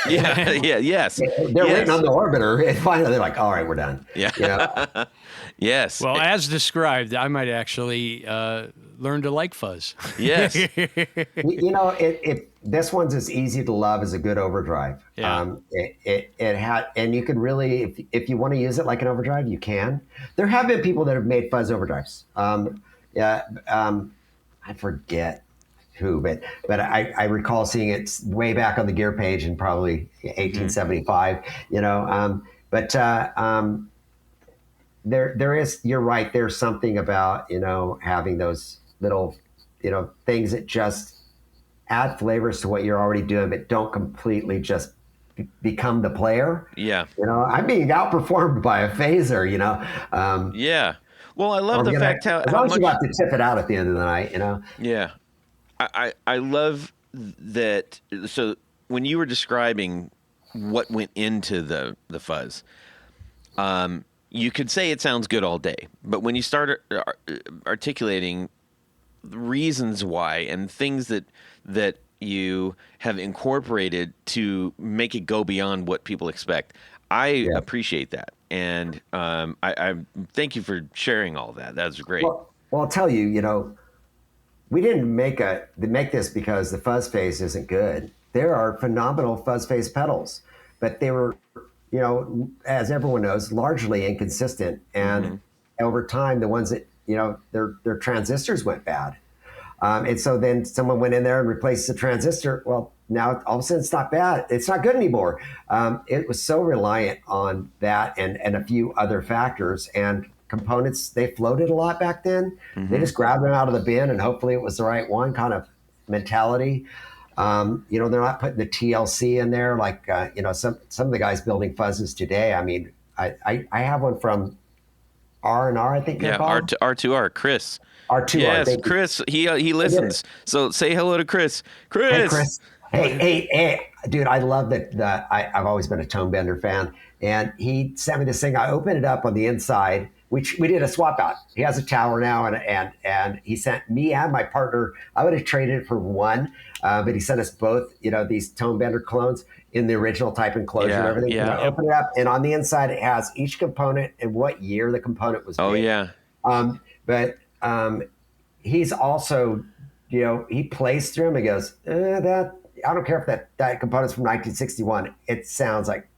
Yes. They're waiting on the Orbiter, and finally they're like, all right, we're done. Yeah. Yes. Well, as described, I might actually learn to like fuzz. Yes. This one's as easy to love as a good overdrive. Yeah. And you can really, if you want to use it like an overdrive, you can. There have been people that have made fuzz overdrives. I forget who, but I recall seeing it way back on the gear page in probably 1875. There is. You're right. There's something about having those little things that just add flavors to what you're already doing, but don't completely just become the player. Yeah. I'm being outperformed by a phaser. Yeah. Well, I love the fact as long as you have to tip it out at the end of the night. Yeah. I love that. So when you were describing what went into the fuzz, you could say it sounds good all day, but when you start articulating reasons why and things that you have incorporated to make it go beyond what people expect, I appreciate that, and I thank you for sharing all that. That's great. Well, I'll tell you, we didn't make this because the fuzz phase isn't good. There are phenomenal fuzz phase pedals, but they were, as everyone knows, largely inconsistent. And over time, the ones that, their transistors went bad. And so then someone went in there and replaced the transistor. Well, now all of a sudden it's not bad. It's not good anymore. It was so reliant on that and a few other factors. And components, they floated a lot back then. They just grabbed them out of the bin and hopefully it was the right one kind of mentality. They're not putting the TLC in there like some of the guys building fuzzes today. I mean, I have one from R&R, I think. Yeah, R2R, Chris. R2R. Yes, Chris. He listens. So say hello to Chris. Hey, Chris. Hey, dude, I love that. I've always been a tone bender fan, and he sent me this thing. I opened it up on the inside. We did a swap out. He has a tower now, and he sent me and my partner. I would have traded it for one, but he sent us both. These tone bender clones in the original type enclosure and everything. Yeah. I open it up, and on the inside it has each component and what year the component was made. Oh yeah. But he's also, he plays through him and goes, that I don't care if that component's from 1961. It sounds like,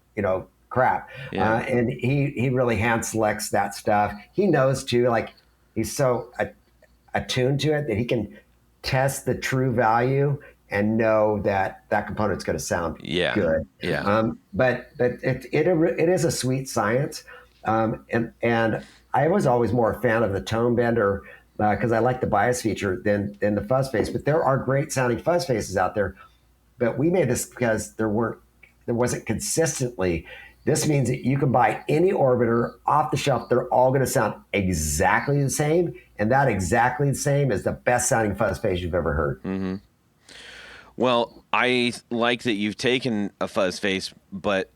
crap. Yeah. And he really hand selects that stuff. He knows too, like he's so attuned to it that he can test the true value and know that component's going to sound good. Yeah. But it is a sweet science. And I was always more a fan of the tone bender because I like the bias feature than the fuzz face. But there are great sounding fuzz faces out there. But we made this because there wasn't consistently. This means that you can buy any orbiter off the shelf. They're all going to sound exactly the same. And that exactly the same is the best sounding fuzz face you've ever heard. Mm-hmm. Well, I like that you've taken a fuzz face, but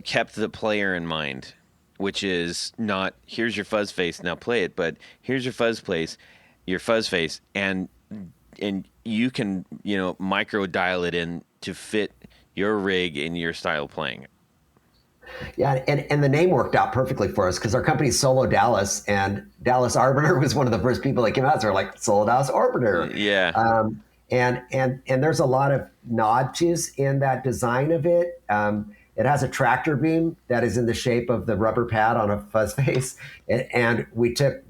kept the player in mind, which is not, here's your fuzz face, now play it, but here's your fuzz face, and you can, micro dial it in to fit your rig and your style of playing. Yeah, and the name worked out perfectly for us because our company's Solodallas, and Dallas Arbiter was one of the first people that came out. So we're like, Solodallas Arbiter. Yeah. And there's a lot of nod tos in that design of it. It has a tractor beam that is in the shape of the rubber pad on a fuzz face. And we took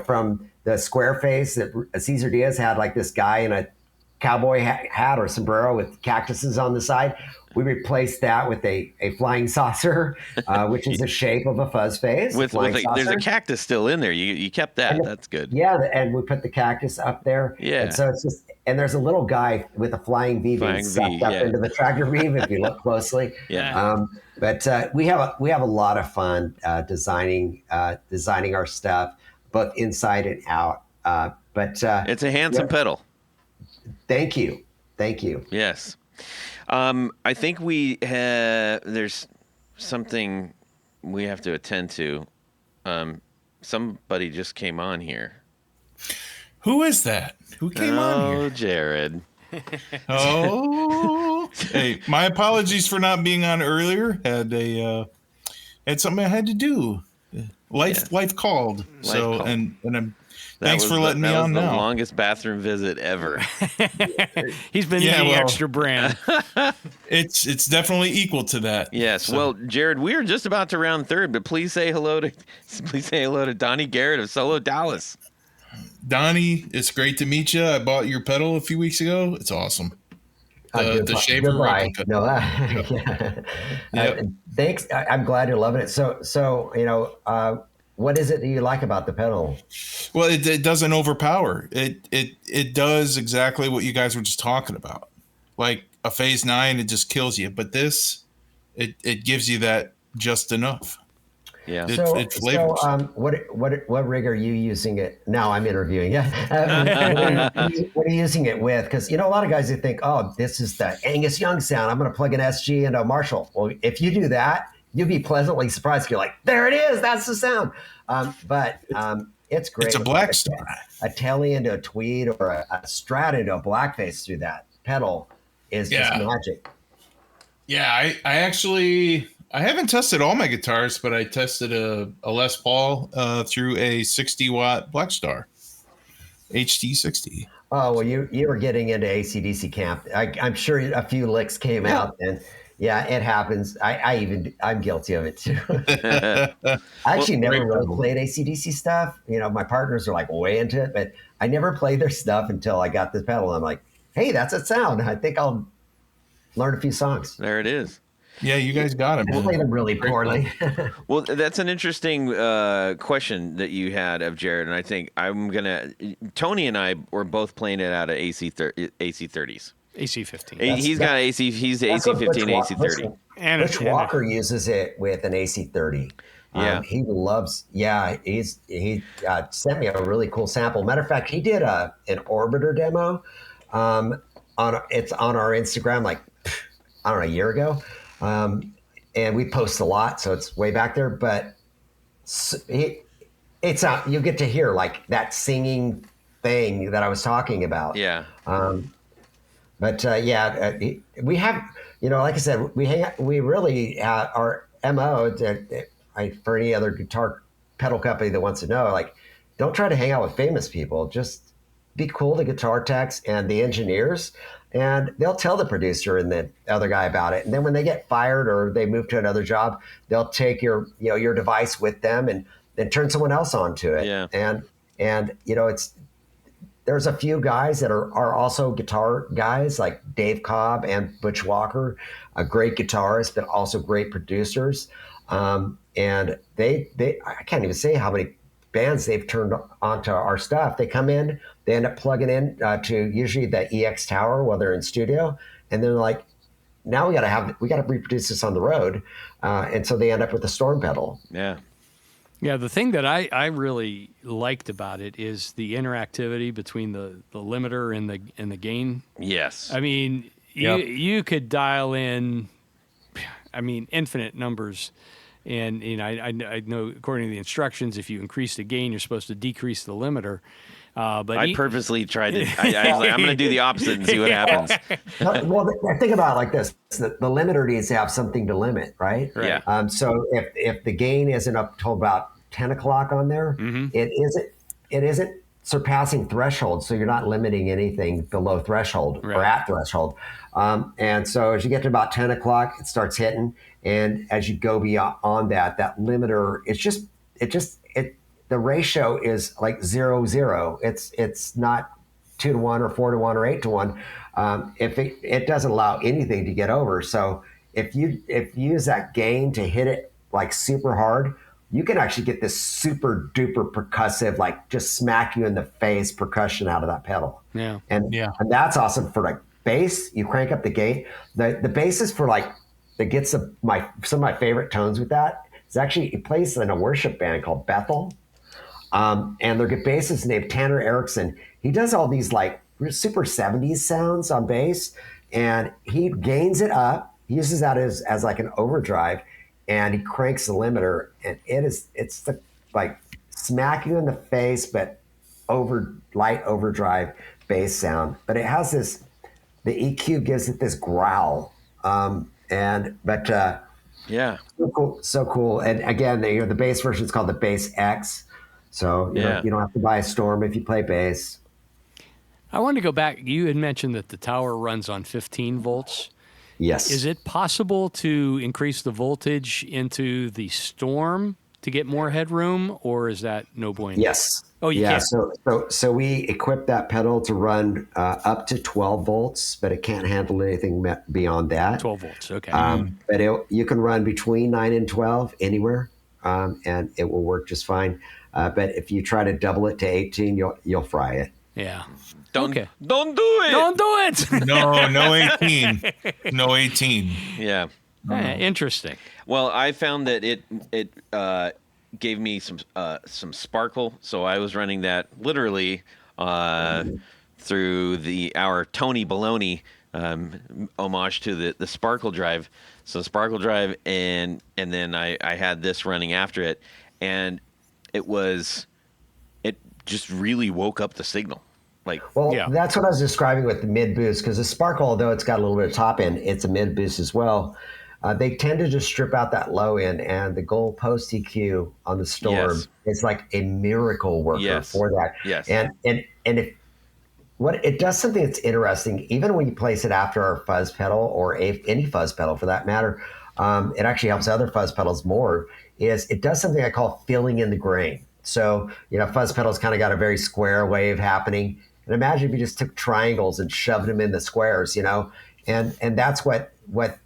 from the square face that Cesar Diaz had, like this guy in a cowboy hat or sombrero with cactuses on the side. We replaced that with a flying saucer, which is the shape of a fuzz face. There's a cactus still in there. You kept that. That's good. Yeah, and we put the cactus up there. Yeah. And so it's just, and there's a little guy with a flying V being sucked up into the tractor beam if you look closely. Yeah. But we have a lot of fun designing our stuff, both inside and out. But it's a handsome pedal. Thank you. Yes. I think there's something we have to attend to. Somebody just came on here. Who is that? Who came on here? Oh, Jared. Oh, hey, my apologies for not being on earlier. Had something I had to do. Life called. And I'm thanks for letting me on now. That was the longest bathroom visit ever. He's been eating extra brand. It's definitely equal to that. Yes. So. Well, Jared, we are just about to round third, but please say hello to Donny Garrett of Solodallas. Donny, it's great to meet you. I bought your pedal a few weeks ago. It's awesome. The Shaffer Replica. No, thanks. I'm glad you're loving it. So what is it that you like about the pedal? Well, it doesn't overpower. It does exactly what you guys were just talking about. Like a Phase 9, it just kills you. But this, it gives you that just enough. Yeah. It flavors. What rig are you using it? Now I'm interviewing you. What are you using it with? Because a lot of guys who think, oh, this is the Angus Young sound. I'm going to plug an SG into a Marshall. Well, if you do that, you'll be pleasantly surprised. You're like, there it is. That's the sound. But it's great. It's a black star. A telly into a tweed or a strat into a blackface through that pedal is just magic. Yeah, I haven't tested all my guitars, but I tested a Les Paul through a 60-watt Black Star HT60. Oh, well, you were getting into AC/DC camp. I'm sure a few licks came out, and it happens. I'm guilty of it too. I actually never really played AC/DC stuff. My partners are like way into it, but I never played their stuff until I got this pedal. I'm like, hey, that's a sound. I think I'll learn a few songs. There it is. Yeah, you guys got it. I played them really poorly. Well, that's an interesting question that you had of Jared, and I think Tony and I were both playing it out of AC30s. AC15. He's got AC. He's AC15, AC30. And Rich Walker uses it with an AC30. Yeah, he loves. Yeah, he sent me a really cool sample. Matter of fact, he did an Orbiter demo. It's on our Instagram, like I don't know, a year ago. And we post a lot, so it's way back there. But it's out. You get to hear like that singing thing that I was talking about. Yeah. We have, like I said, we really our MO for any other guitar pedal company that wants to know, like, don't try to hang out with famous people. Just be cool to guitar techs and the engineers, and they'll tell the producer and the other guy about it. And then when they get fired or they move to another job, they'll take your device with them and then turn someone else onto it. Yeah. And there's a few guys that are also guitar guys like Dave Cobb and Butch Walker, a great guitarist, but also great producers. And they I can't even say how many bands they've turned onto our stuff. They come in, they end up plugging in to usually the EX Tower while they're in studio, and they're like, now we got to reproduce this on the road, and so they end up with a Storm pedal. Yeah. Yeah, the thing that I really liked about it is the interactivity between the limiter and the gain. Yes. I mean, you could dial in, infinite numbers. And I know according to the instructions, if you increase the gain, you're supposed to decrease the limiter. But I purposely tried to. I was like, I'm going to do the opposite and see what happens. Well, think about it like this: the limiter needs to have something to limit, right? Yeah. So if the gain isn't up till about 10 o'clock on there, it isn't surpassing threshold, so you're not limiting anything below threshold or at threshold. And so as you get to about 10 o'clock, it starts hitting, and as you go beyond that limiter, the ratio is like 0-0. It's not 2-to-1 or 4-to-1 or 8-to-1. If it doesn't allow anything to get over. So if you use that gain to hit it like super hard, you can actually get this super duper percussive, like just smack you in the face percussion out of that pedal. Yeah. And that's awesome for like bass. You crank up the gain. The bass is for like, that gets some of my favorite tones with that. It's actually, it plays in a worship band called Bethel. And their bassist named Tanner Erickson. He does all these like super 70s sounds on bass, and he gains it up. He uses that as like an overdrive, and he cranks the limiter, and it's the, like smack you in the face, but light overdrive bass sound. But it has this, the EQ gives it this growl. Yeah. So cool. And again, the bass version is called the Bass X. So you don't have to buy a Storm if you play bass. I wanted to go back. You had mentioned that the tower runs on 15 volts. Yes. Is it possible to increase the voltage into the Storm to get more headroom, or is that no bueno? Yes. Oh, you can. So we equipped that pedal to run up to 12 volts, but it can't handle anything beyond that. 12 volts, okay. But you can run between 9 and 12 anywhere, and it will work just fine. But if you try to double it to 18, you'll fry it. Yeah. Don't do it. Don't do it. No 18. No 18. Yeah. Interesting. Well, I found that it gave me some sparkle, so I was running that literally through our Tony Baloney homage to the Sparkle Drive. So Sparkle Drive, and then I had this running after it, and it just really woke up the signal. That's what I was describing with the mid boost, because the Sparkle, although it's got a little bit of top end, it's a mid boost as well. They tend to just strip out that low end, and the Gold Post EQ on the Storm is like a miracle worker for that. Yes. And if what it does something that's interesting, even when you place it after our fuzz pedal or any fuzz pedal for that matter, it actually helps other fuzz pedals more. Is it does something I call filling in the grain. So fuzz pedals kind of got a very square wave happening, and imagine if you just took triangles and shoved them in the squares, and that's what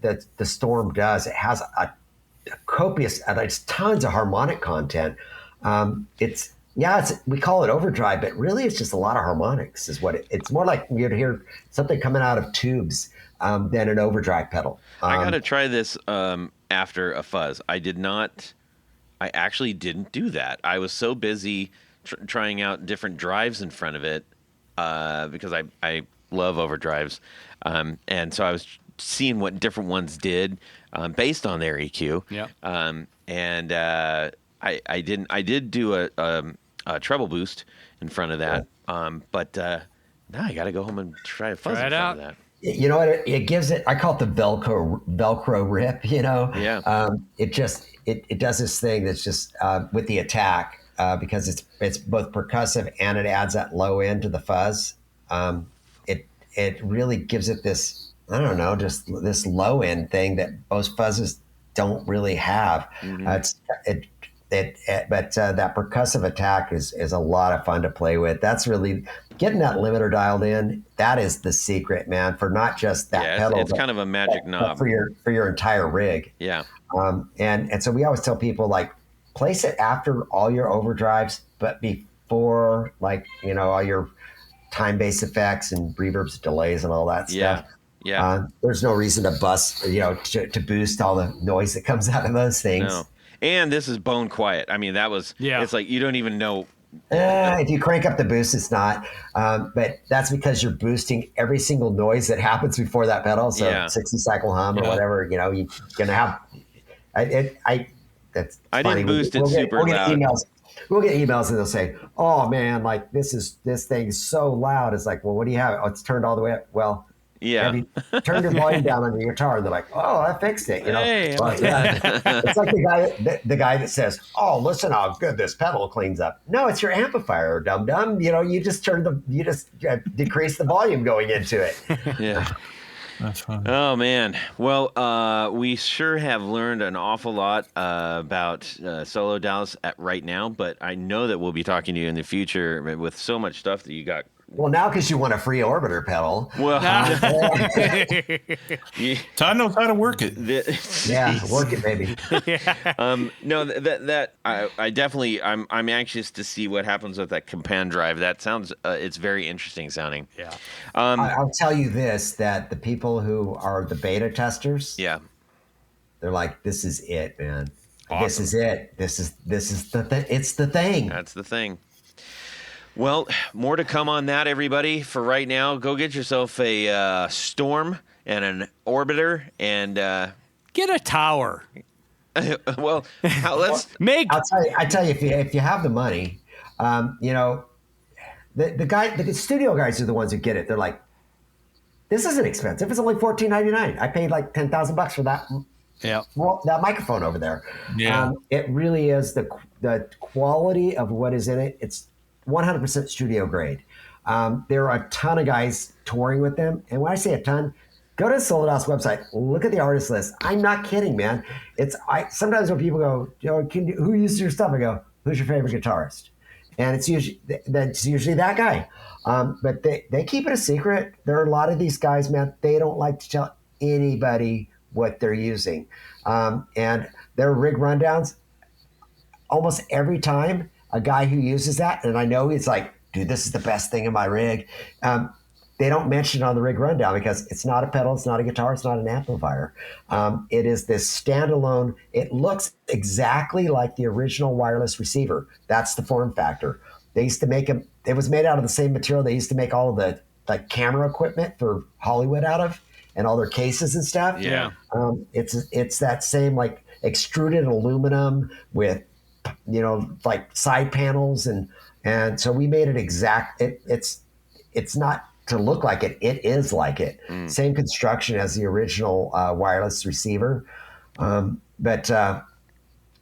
the Storm does. It has a copious, it's tons of harmonic content. We call it overdrive, but really it's just a lot of harmonics is what it's more like. You'd hear something coming out of tubes than an overdrive pedal. I got to try this after a fuzz. I actually didn't do that. I was so busy trying out different drives in front of it because I love overdrives. And so I was seeing what different ones did based on their EQ. Yeah. I did do a treble boost in front of that. But now I got to go home and try a fuzz in front of that. You know what? It gives it. I call it the Velcro rip. Yeah. It does this thing that's just with the attack because it's both percussive and it adds that low end to the fuzz. It really gives it this, I don't know, just this low end thing that most fuzzes don't really have. But that percussive attack is a lot of fun to play with. That's really getting that limiter dialed in. That is the secret, man, for not just that pedal. It's kind of a magic knob for your entire rig. Yeah. And so we always tell people, like, place it after all your overdrives, but before, like, all your time-based effects and reverbs, delays, and all that stuff. Yeah. There's no reason to bust, to boost all the noise that comes out of those things. No. And this is bone quiet. I mean, it's like you don't even know. If you crank up the boost, it's not. But that's because you're boosting every single noise that happens before that pedal. So 60 cycle hum or whatever, you're going to have. That's I funny. didn't boost it super loud. We'll get emails and they'll say, "Oh man, like this thing's so loud." It's like, well, what do you have? Oh, it's turned all the way up. Well, yeah. Have you turned your volume down on your guitar? And they're like, "Oh, I fixed it." Hey. Well, it's like the guy that says, "Oh, listen how good this pedal cleans up." No, it's your amplifier, dum dum. You just decrease the volume going into it. Yeah. That's fun. Oh man. Well, we sure have learned an awful lot about Solodallas right now, but I know that we'll be talking to you in the future with so much stuff that you got. Well, now because you want a free orbiter pedal. Well, Todd knows how to work it. Yeah, work it, baby. No, that I definitely I'm anxious to see what happens with that Compan drive. That sounds it's very interesting sounding. Yeah. I'll tell you this: that the people who are the beta testers, they're like, "This is it, man. Awesome. This is it. This is the thing. It's the thing." That's the thing. Well, more to come on that, everybody. For right now, go get yourself a Storm and an Orbiter and get a tower. Well, let's make. I tell you, if you have the money, the studio guys are the ones who get it. They're like, this isn't expensive. It's only $14.99. I paid like $10,000 for that. Yeah. Well, that microphone over there. Yeah. It really is the quality of what is in it. It's 100% studio grade. There are a ton of guys touring with them. And when I say a ton, go to the Solodallas website, look at the artist list. I'm not kidding, man. Sometimes when people go, who uses your stuff? I go, who's your favorite guitarist? And it's usually that guy. But they keep it a secret. There are a lot of these guys, man, they don't like to tell anybody what they're using. And their rig rundowns, almost every time, a guy who uses that, and I know he's like, dude, this is the best thing in my rig. They don't mention it on the rig rundown because it's not a pedal, it's not a guitar, it's not an amplifier. It is this standalone. It looks exactly like the original wireless receiver. That's the form factor. They used to make them. It was made out of the same material they used to make all of the camera equipment for Hollywood out of, and all their cases and stuff. Yeah. It's that same like extruded aluminum with side panels and so we made it exact. It's not to look like it. It is like it. Same construction as the original wireless receiver. But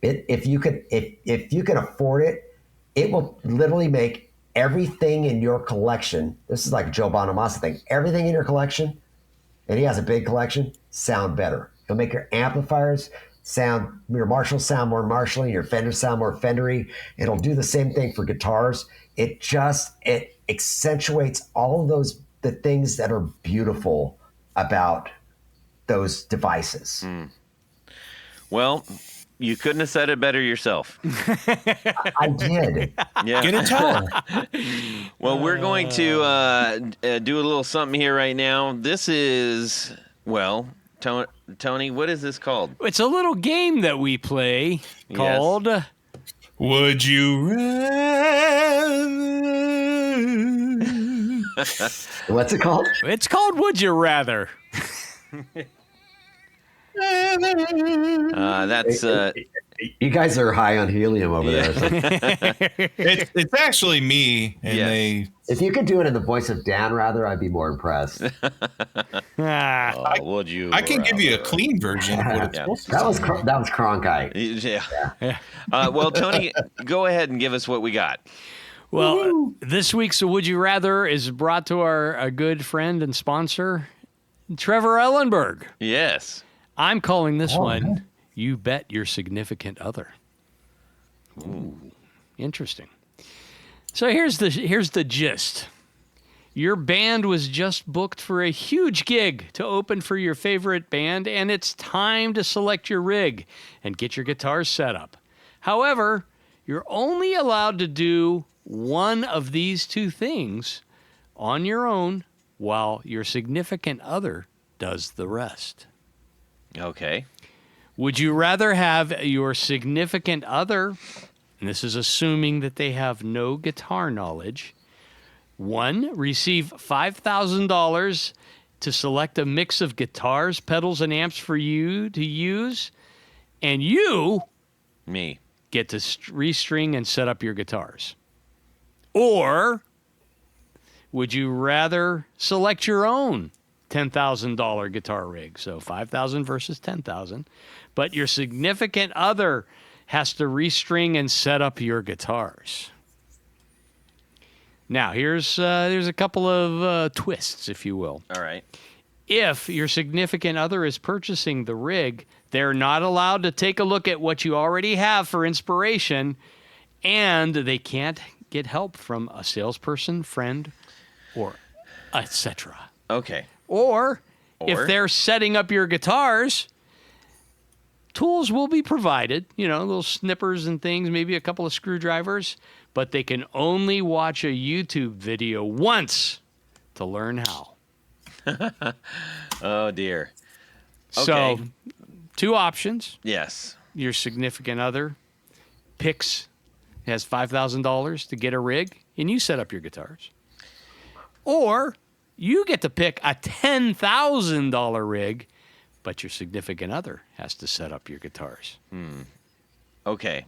if you can afford it, it will literally make everything in your collection. This is like a Joe Bonamassa thing. Everything in your collection, and he has a big collection, sound better. It'll make your amplifiers your Marshalls sound more Marshally, your Fenders sound more Fendery. It'll do the same thing for guitars. It accentuates all of the things that are beautiful about those devices. Well, you couldn't have said it better yourself. I did. Yeah. Get a tower. Well, we're going to do a little something here right now. This is, Tony, what is this called? It's a little game that we play called Would You Rather? What's it called? It's called Would You Rather. That's You guys are high on helium over there. So It's actually me, and Yes. if you could do it in the voice of Dan Rather, I'd be more impressed. Ah, Would you? I can give you a clean version of what it's Yeah. supposed to That was sound that was Cronkite. Yeah. Well, Tony, go ahead and give us what we got. well, this week's Would You Rather is brought to our good friend and sponsor, Trevor Ellenberg. Yes. I'm calling this one, man. You Bet Your Significant Other. Ooh, interesting. So here's the gist. Your band was just booked for a huge gig to open for your favorite band, and it's time to select your rig and get your guitars set up. However, you're only allowed to do one of these two things on your own while your significant other does the rest. Okay. Would you rather have your significant other, and this is assuming that they have no guitar knowledge, one, receive $5,000 to select a mix of guitars, pedals, and amps for you to use, and you Me. get to restring and set up your guitars? Or would you rather select your own $10,000 guitar rig? So $5,000 versus $10,000, but your significant other has to restring and set up your guitars. Now, there's a couple of twists, if you will. All right. If your significant other is purchasing the rig, they're not allowed to take a look at what you already have for inspiration, and they can't get help from a salesperson, friend, or etc. Okay. Or if Or? they're setting up your guitars, tools will be provided, little snippers and things, maybe a couple of screwdrivers, but they can only watch a YouTube video once to learn how. Oh dear. So, Okay. two options. Yes. Your significant other has $5,000 to get a rig, and you set up your guitars. Or you get to pick a $10,000 rig, but your significant other has to set up your guitars. Okay.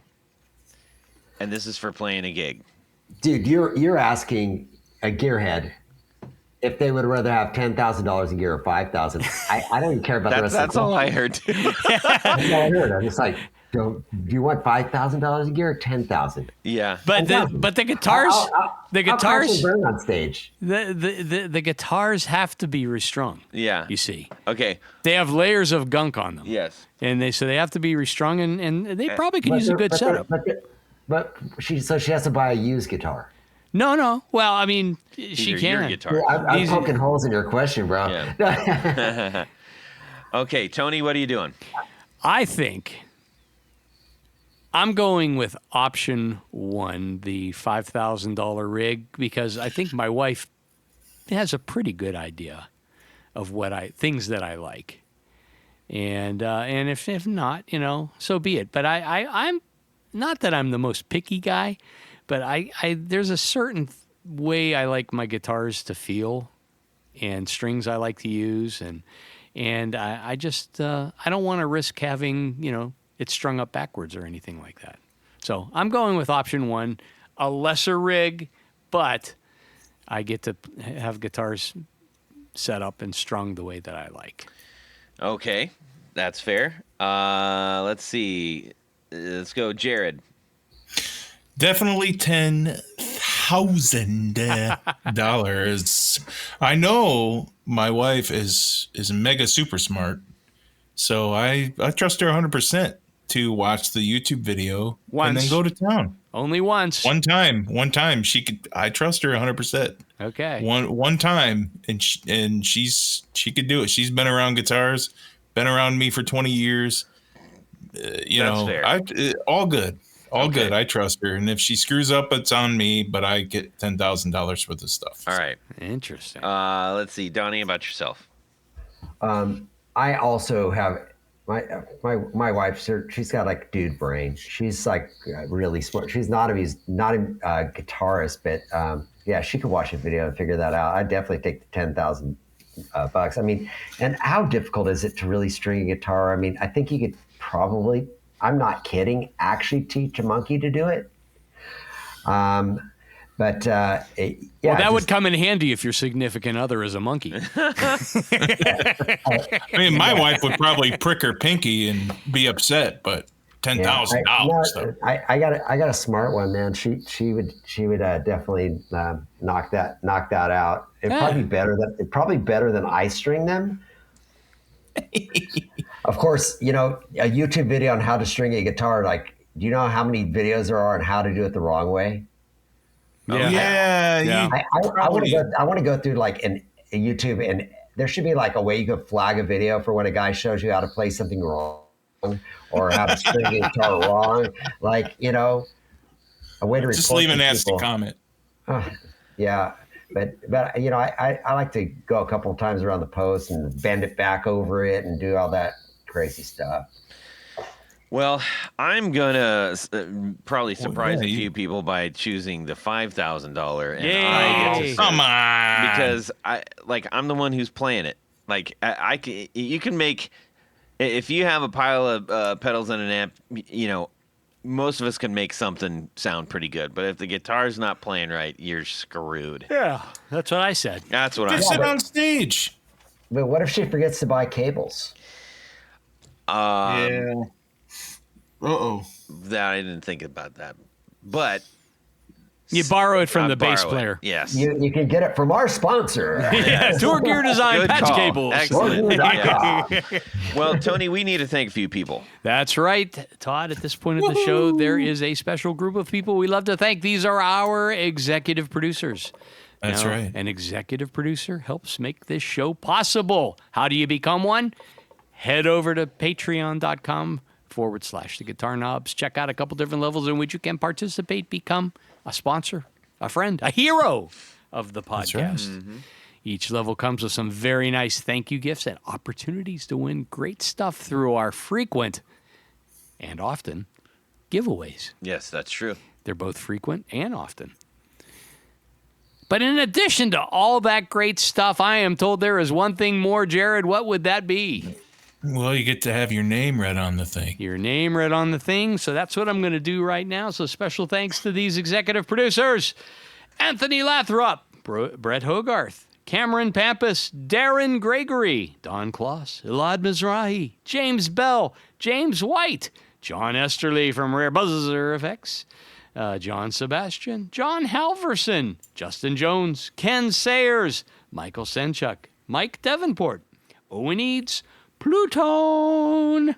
And this is for playing a gig. Dude, you're asking a gearhead if they would rather have $10,000 in gear or $5,000. I don't even care about the rest That's of all I heard. Too. That's all I heard. I'm just like, do you want $5,000 in gear or $10,000? Yeah. But the guitars, the I'll guitars, burn on stage. the guitars have to be restrung. Yeah. You see, Okay. they have layers of gunk on them. Yes. And they have to be restrung, and they probably could use a good setup. But she has to buy a used guitar. No. Well, I mean, she Your can. guitar. I'm These- poking holes in your question, bro. Yeah. Okay, Tony, what are you doing? I think I'm going with option one, the $5,000 rig, because I think my wife has a pretty good idea of things that I like, and if not, so be it. But I'm not that I'm the most picky guy, but I there's a certain way I like my guitars to feel, and strings I like to use, and I just I don't want to risk having it strung up backwards or anything like that. So I'm going with option one, a lesser rig, but I get to have guitars set up and strung the way that I like. Okay, that's fair. Let's see. Let's go, Jared. Definitely $10,000. I know my wife is mega super smart, so I trust her 100% to watch the YouTube video and then Once. go to town. Only once. One time I trust her 100%. Okay. One time, and she could do it. She's been around guitars, been around me for 20 years. Fair. All good. All Okay. good. I trust her. And if she screws up, it's on me, but I get $10,000 worth of stuff. All right. Interesting. Let's see, Donnie, about yourself. I also have my wife. She's got like dude brain. She's like really smart. She's not a guitarist, but yeah, she could watch a video and figure that out. I'd definitely take the $10,000 bucks. I mean, and how difficult is it to really string a guitar? I mean, I think you could probably I'm not kidding, actually teach a monkey to do it. Yeah, Well, that would come in handy if your significant other is a monkey. I mean, my wife would probably prick her pinky and be upset, but $10,000. I got a smart one, man. She would definitely knock that out. It'd probably better than I string them. Of course, a YouTube video on how to string a guitar. Like, do you know how many videos there are on how to do it the wrong way? Yeah. I want to go through like a YouTube, and there should be like a way you can flag a video for when a guy shows you how to play something wrong or how to string a guitar wrong. Like, a way to just leave a nasty comment. Yeah. But I like to go a couple of times around the post and bend it back over it and do all that crazy stuff. Well, I'm gonna probably surprise a few people by choosing the $5,000, and I get to come on, because I'm the one who's playing it. Like you can make, if you have a pile of pedals and an amp, most of us can make something sound pretty good. But if the guitar's not playing right, you're screwed. Yeah, that's what I said. That's what I said. Sit on stage. But what if she forgets to buy cables? Yeah. That I didn't think about that, but you borrow it from the bass player. Yes, you can get it from our sponsor. Tour Gear Design Good patch call. cables. Excellent. Yeah. Well, Tony, we need to thank a few people. That's right, Todd. At this point of the show, there is a special group of people we love to thank. These are our executive producers. That's right. An executive producer helps make this show possible. How do you become one? Head over to patreon.com/The Guitar Knobs. Check out a couple different levels in which you can participate, become a sponsor, a friend, a hero of the podcast. That's right. Mm-hmm. Each level comes with some very nice thank you gifts and opportunities to win great stuff through our frequent and often giveaways. Yes, that's true. They're both frequent and often. But in addition to all that great stuff, I am told there is one thing more. Jared, what would that be? Well, you get to have your name read on the thing. Your name read on the thing. So that's what I'm going to do right now. So special thanks to these executive producers: Anthony Lathrop, Brett Hogarth, Cameron Pampas, Darren Gregory, Don Kloss, Elad Mizrahi, James Bell, James White, John Esterly from Rare Buzzer Effects, John Sebastian, John Halverson, Justin Jones, Ken Sayers, Michael Senchuk, Mike Davenport, Owen Eads, Plutone,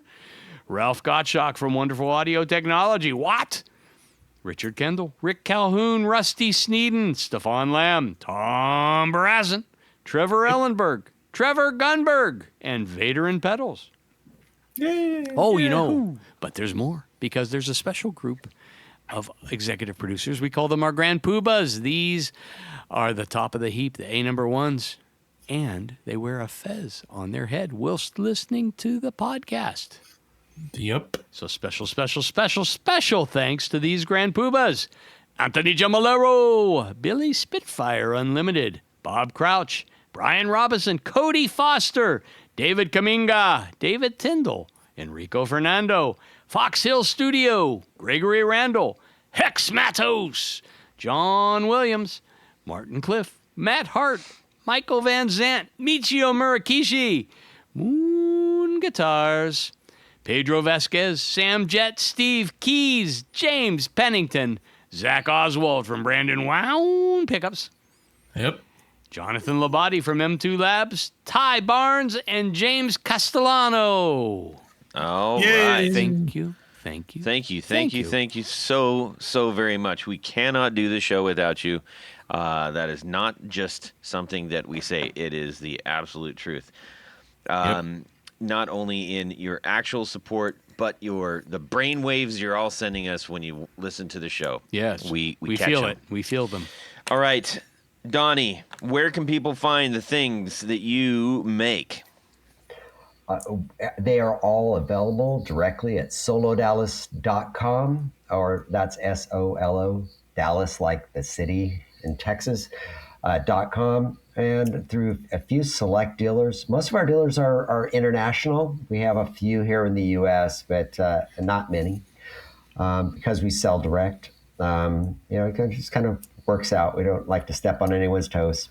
Ralph Gottschalk from Wonderful Audio Technology, Watt, Richard Kendall, Rick Calhoun, Rusty Sneeden, Stefan Lamb, Tom Barazin, Trevor Ellenberg, Trevor Gunberg, and Vader and Pedals. But there's more, because there's a special group of executive producers. We call them our Grand Poobahs. These are the top of the heap, the A number ones. And they wear a fez on their head whilst listening to the podcast. Yep. So special thanks to these Grand Poobahs: Anthony Giamolero, Billy Spitfire Unlimited, Bob Crouch, Brian Robinson, Cody Foster, David Kaminga, David Tyndall, Enrico Fernando, Fox Hill Studio, Gregory Randall, Hex Matos, John Williams, Martin Cliff, Matt Hart, Michael Van Zant, Michio Murakishi, Moon Guitars, Pedro Vasquez, Sam Jett, Steve Keys, James Pennington, Zach Oswald from Brandon Wound Pickups. Yep. Jonathan Labate from M2 Labs, Ty Barnes, and James Castellano. All right. Thank you so very much. We cannot do the show without you. That is not just something that we say. It is the absolute truth. Not only in your actual support, but the brain waves you're all sending us when you listen to the show. Yes. We catch feel them. it. We feel them. All right. Donnie, where can people find the things that you make? They are all available directly at solodallas.com, or that's SOLO, Dallas, like the city in Texas. .com and through a few select dealers. Most of our dealers are international. We have a few here in the U.S., but not many because we sell direct. It just kind of works out. We don't like to step on anyone's toes.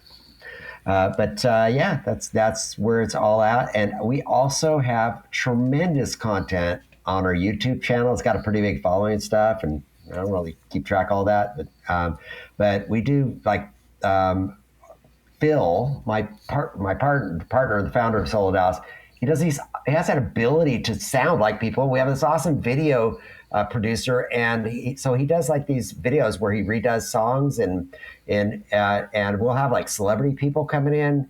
That's where it's all at. And we also have tremendous content on our YouTube channel. It's got a pretty big following and stuff, and I don't really keep track of all that. But we do Phil, my partner, the founder of Solodallas. He has that ability to sound like people. We have this awesome video producer, and he does like these videos where he redoes songs, and we'll have like celebrity people coming in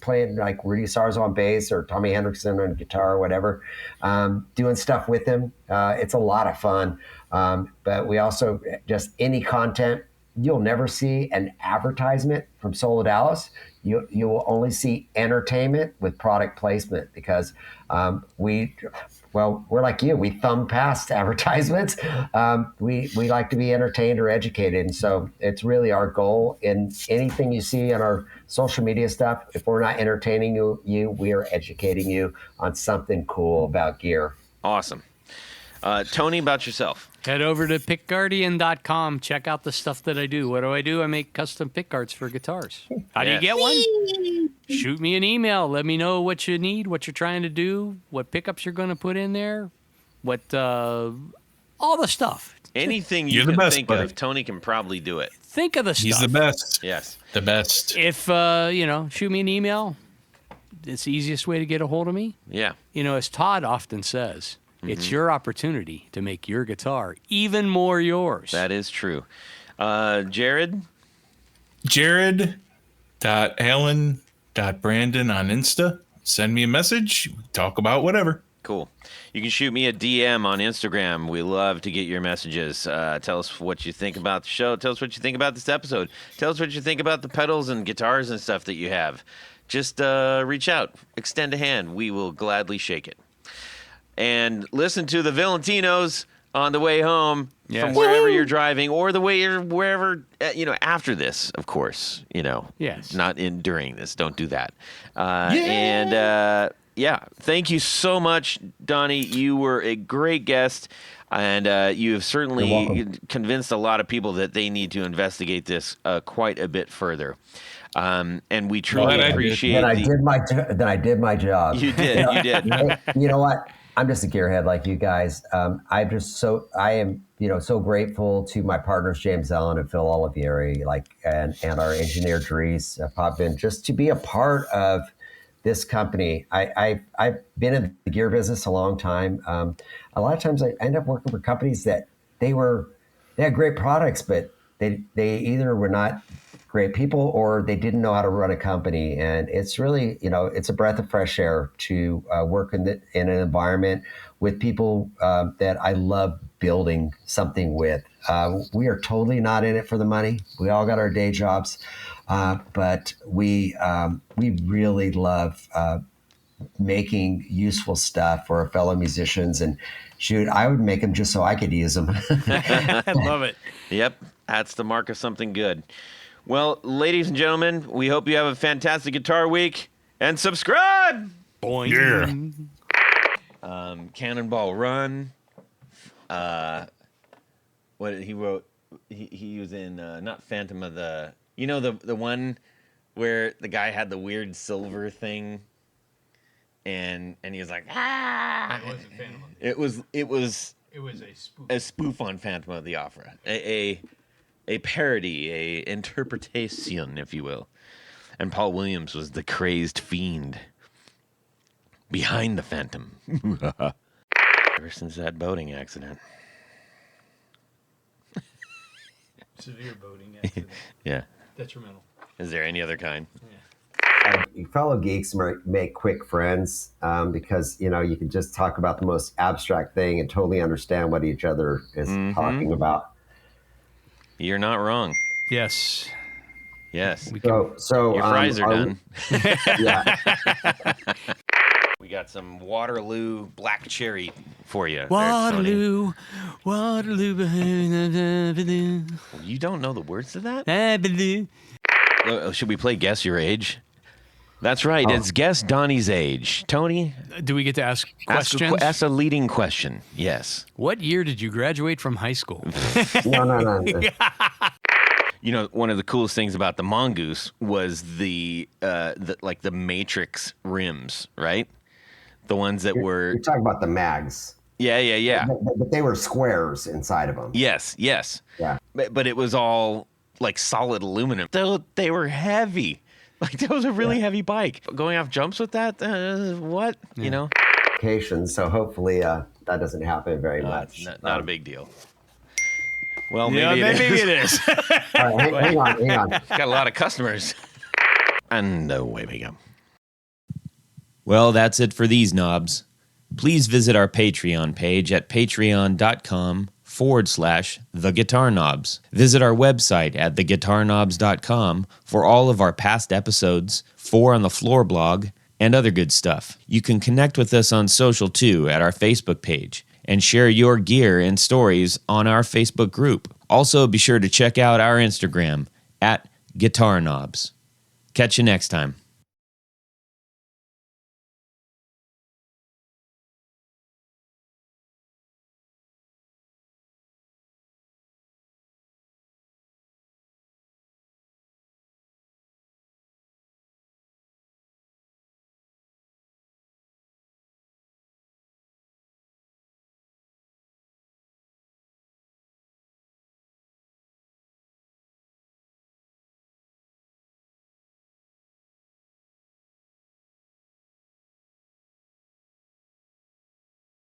playing like Rudy Sarzo on bass or Tommy Hendrickson on guitar or whatever, doing stuff with him. It's a lot of fun, but we also just any content. You'll never see an advertisement from Solodallas. You will only see entertainment with product placement because we're like you. We thumb past advertisements. We like to be entertained or educated. And so it's really our goal in anything you see on our social media stuff. If we're not entertaining you, we are educating you on something cool about gear. Awesome. Tony, about yourself. Head over to pickguardian.com. Check out the stuff that I do. What do? I make custom pick guards for guitars. How do you get one? Shoot me an email. Let me know what you need, what you're trying to do, what pickups you're going to put in there, all the stuff. Anything you can think of, Tony can probably do it. Think of the stuff. He's the best. Yes. The best. If, shoot me an email. It's the easiest way to get a hold of me. Yeah. As Todd often says, it's your opportunity to make your guitar even more yours. That is true. Jared? Jared.Allen.Brandon on Insta. Send me a message. Talk about whatever. Cool. You can shoot me a DM on Instagram. We love to get your messages. Tell us what you think about the show. Tell us what you think about this episode. Tell us what you think about the pedals and guitars and stuff that you have. Just reach out. Extend a hand. We will gladly shake it. And listen to the Valentinos on the way home from wherever you're driving, or the way you're wherever, after this, of course, Yes. Not during this. Don't do that. Thank you so much, Donny. You were a great guest, and you have certainly convinced a lot of people that they need to investigate this quite a bit further. And we truly appreciate Then I did my job. You did. You did. You know what? I'm just a gearhead like you guys. I am so grateful to my partners James Allen and Phil Olivieri, and our engineer Dries Potvin, just to be a part of this company. I've been in the gear business a long time. A lot of times I end up working for companies that they had great products, but they either were not great people or they didn't know how to run a company. And it's really, it's a breath of fresh air to work in an environment with people that I love building something with. We are totally not in it for the money. We all got our day jobs, but we really love making useful stuff for our fellow musicians. And shoot, I would make them just so I could use them. I love it. Yep, that's the mark of something good. Well, ladies and gentlemen, we hope you have a fantastic guitar week, and subscribe. Boing. Yeah. Cannonball Run. What he wrote? He was in not Phantom of the. The one where the guy had the weird silver thing, and he was like, ah. It wasn't Phantom. It was a spoof. A spoof on Phantom of the Opera. A parody, a interpretation, if you will. And Paul Williams was the crazed fiend behind the Phantom. Ever since that boating accident. Severe boating accident. Yeah. Detrimental. Is there any other kind? Fellow geeks make quick friends because, you can just talk about the most abstract thing and totally understand what each other is talking about. You're not wrong. Yes. Yes. So your fries are done. Yeah. We got some Waterloo Black Cherry for you. Waterloo. You don't know the words to that? Should we play Guess Your Age? That's right. It's Guess Donnie's Age. Tony? Do we get to ask questions? Ask a leading question. Yes. What year did you graduate from high school? No. You know, one of the coolest things about the Mongoose was the Matrix rims, right? The ones that were... You're talking about the mags. Yeah. But they were squares inside of them. Yes. Yeah. But it was all like solid aluminum. They were heavy. Like, that was a really heavy bike. Going off jumps with that? What? Yeah. You know? So hopefully that doesn't happen very much. Not a big deal. Well, maybe it is. All right, hang on. Got a lot of customers. And away we go. Well, that's it for these knobs. Please visit our Patreon page at patreon.com/theguitarknobs. Visit our website at theguitarknobs.com for all of our past episodes, 4 on the Floor blog, and other good stuff. You can connect with us on social too at our Facebook page and share your gear and stories on our Facebook group. Also, be sure to check out our Instagram at Guitar Knobs. Catch you next time.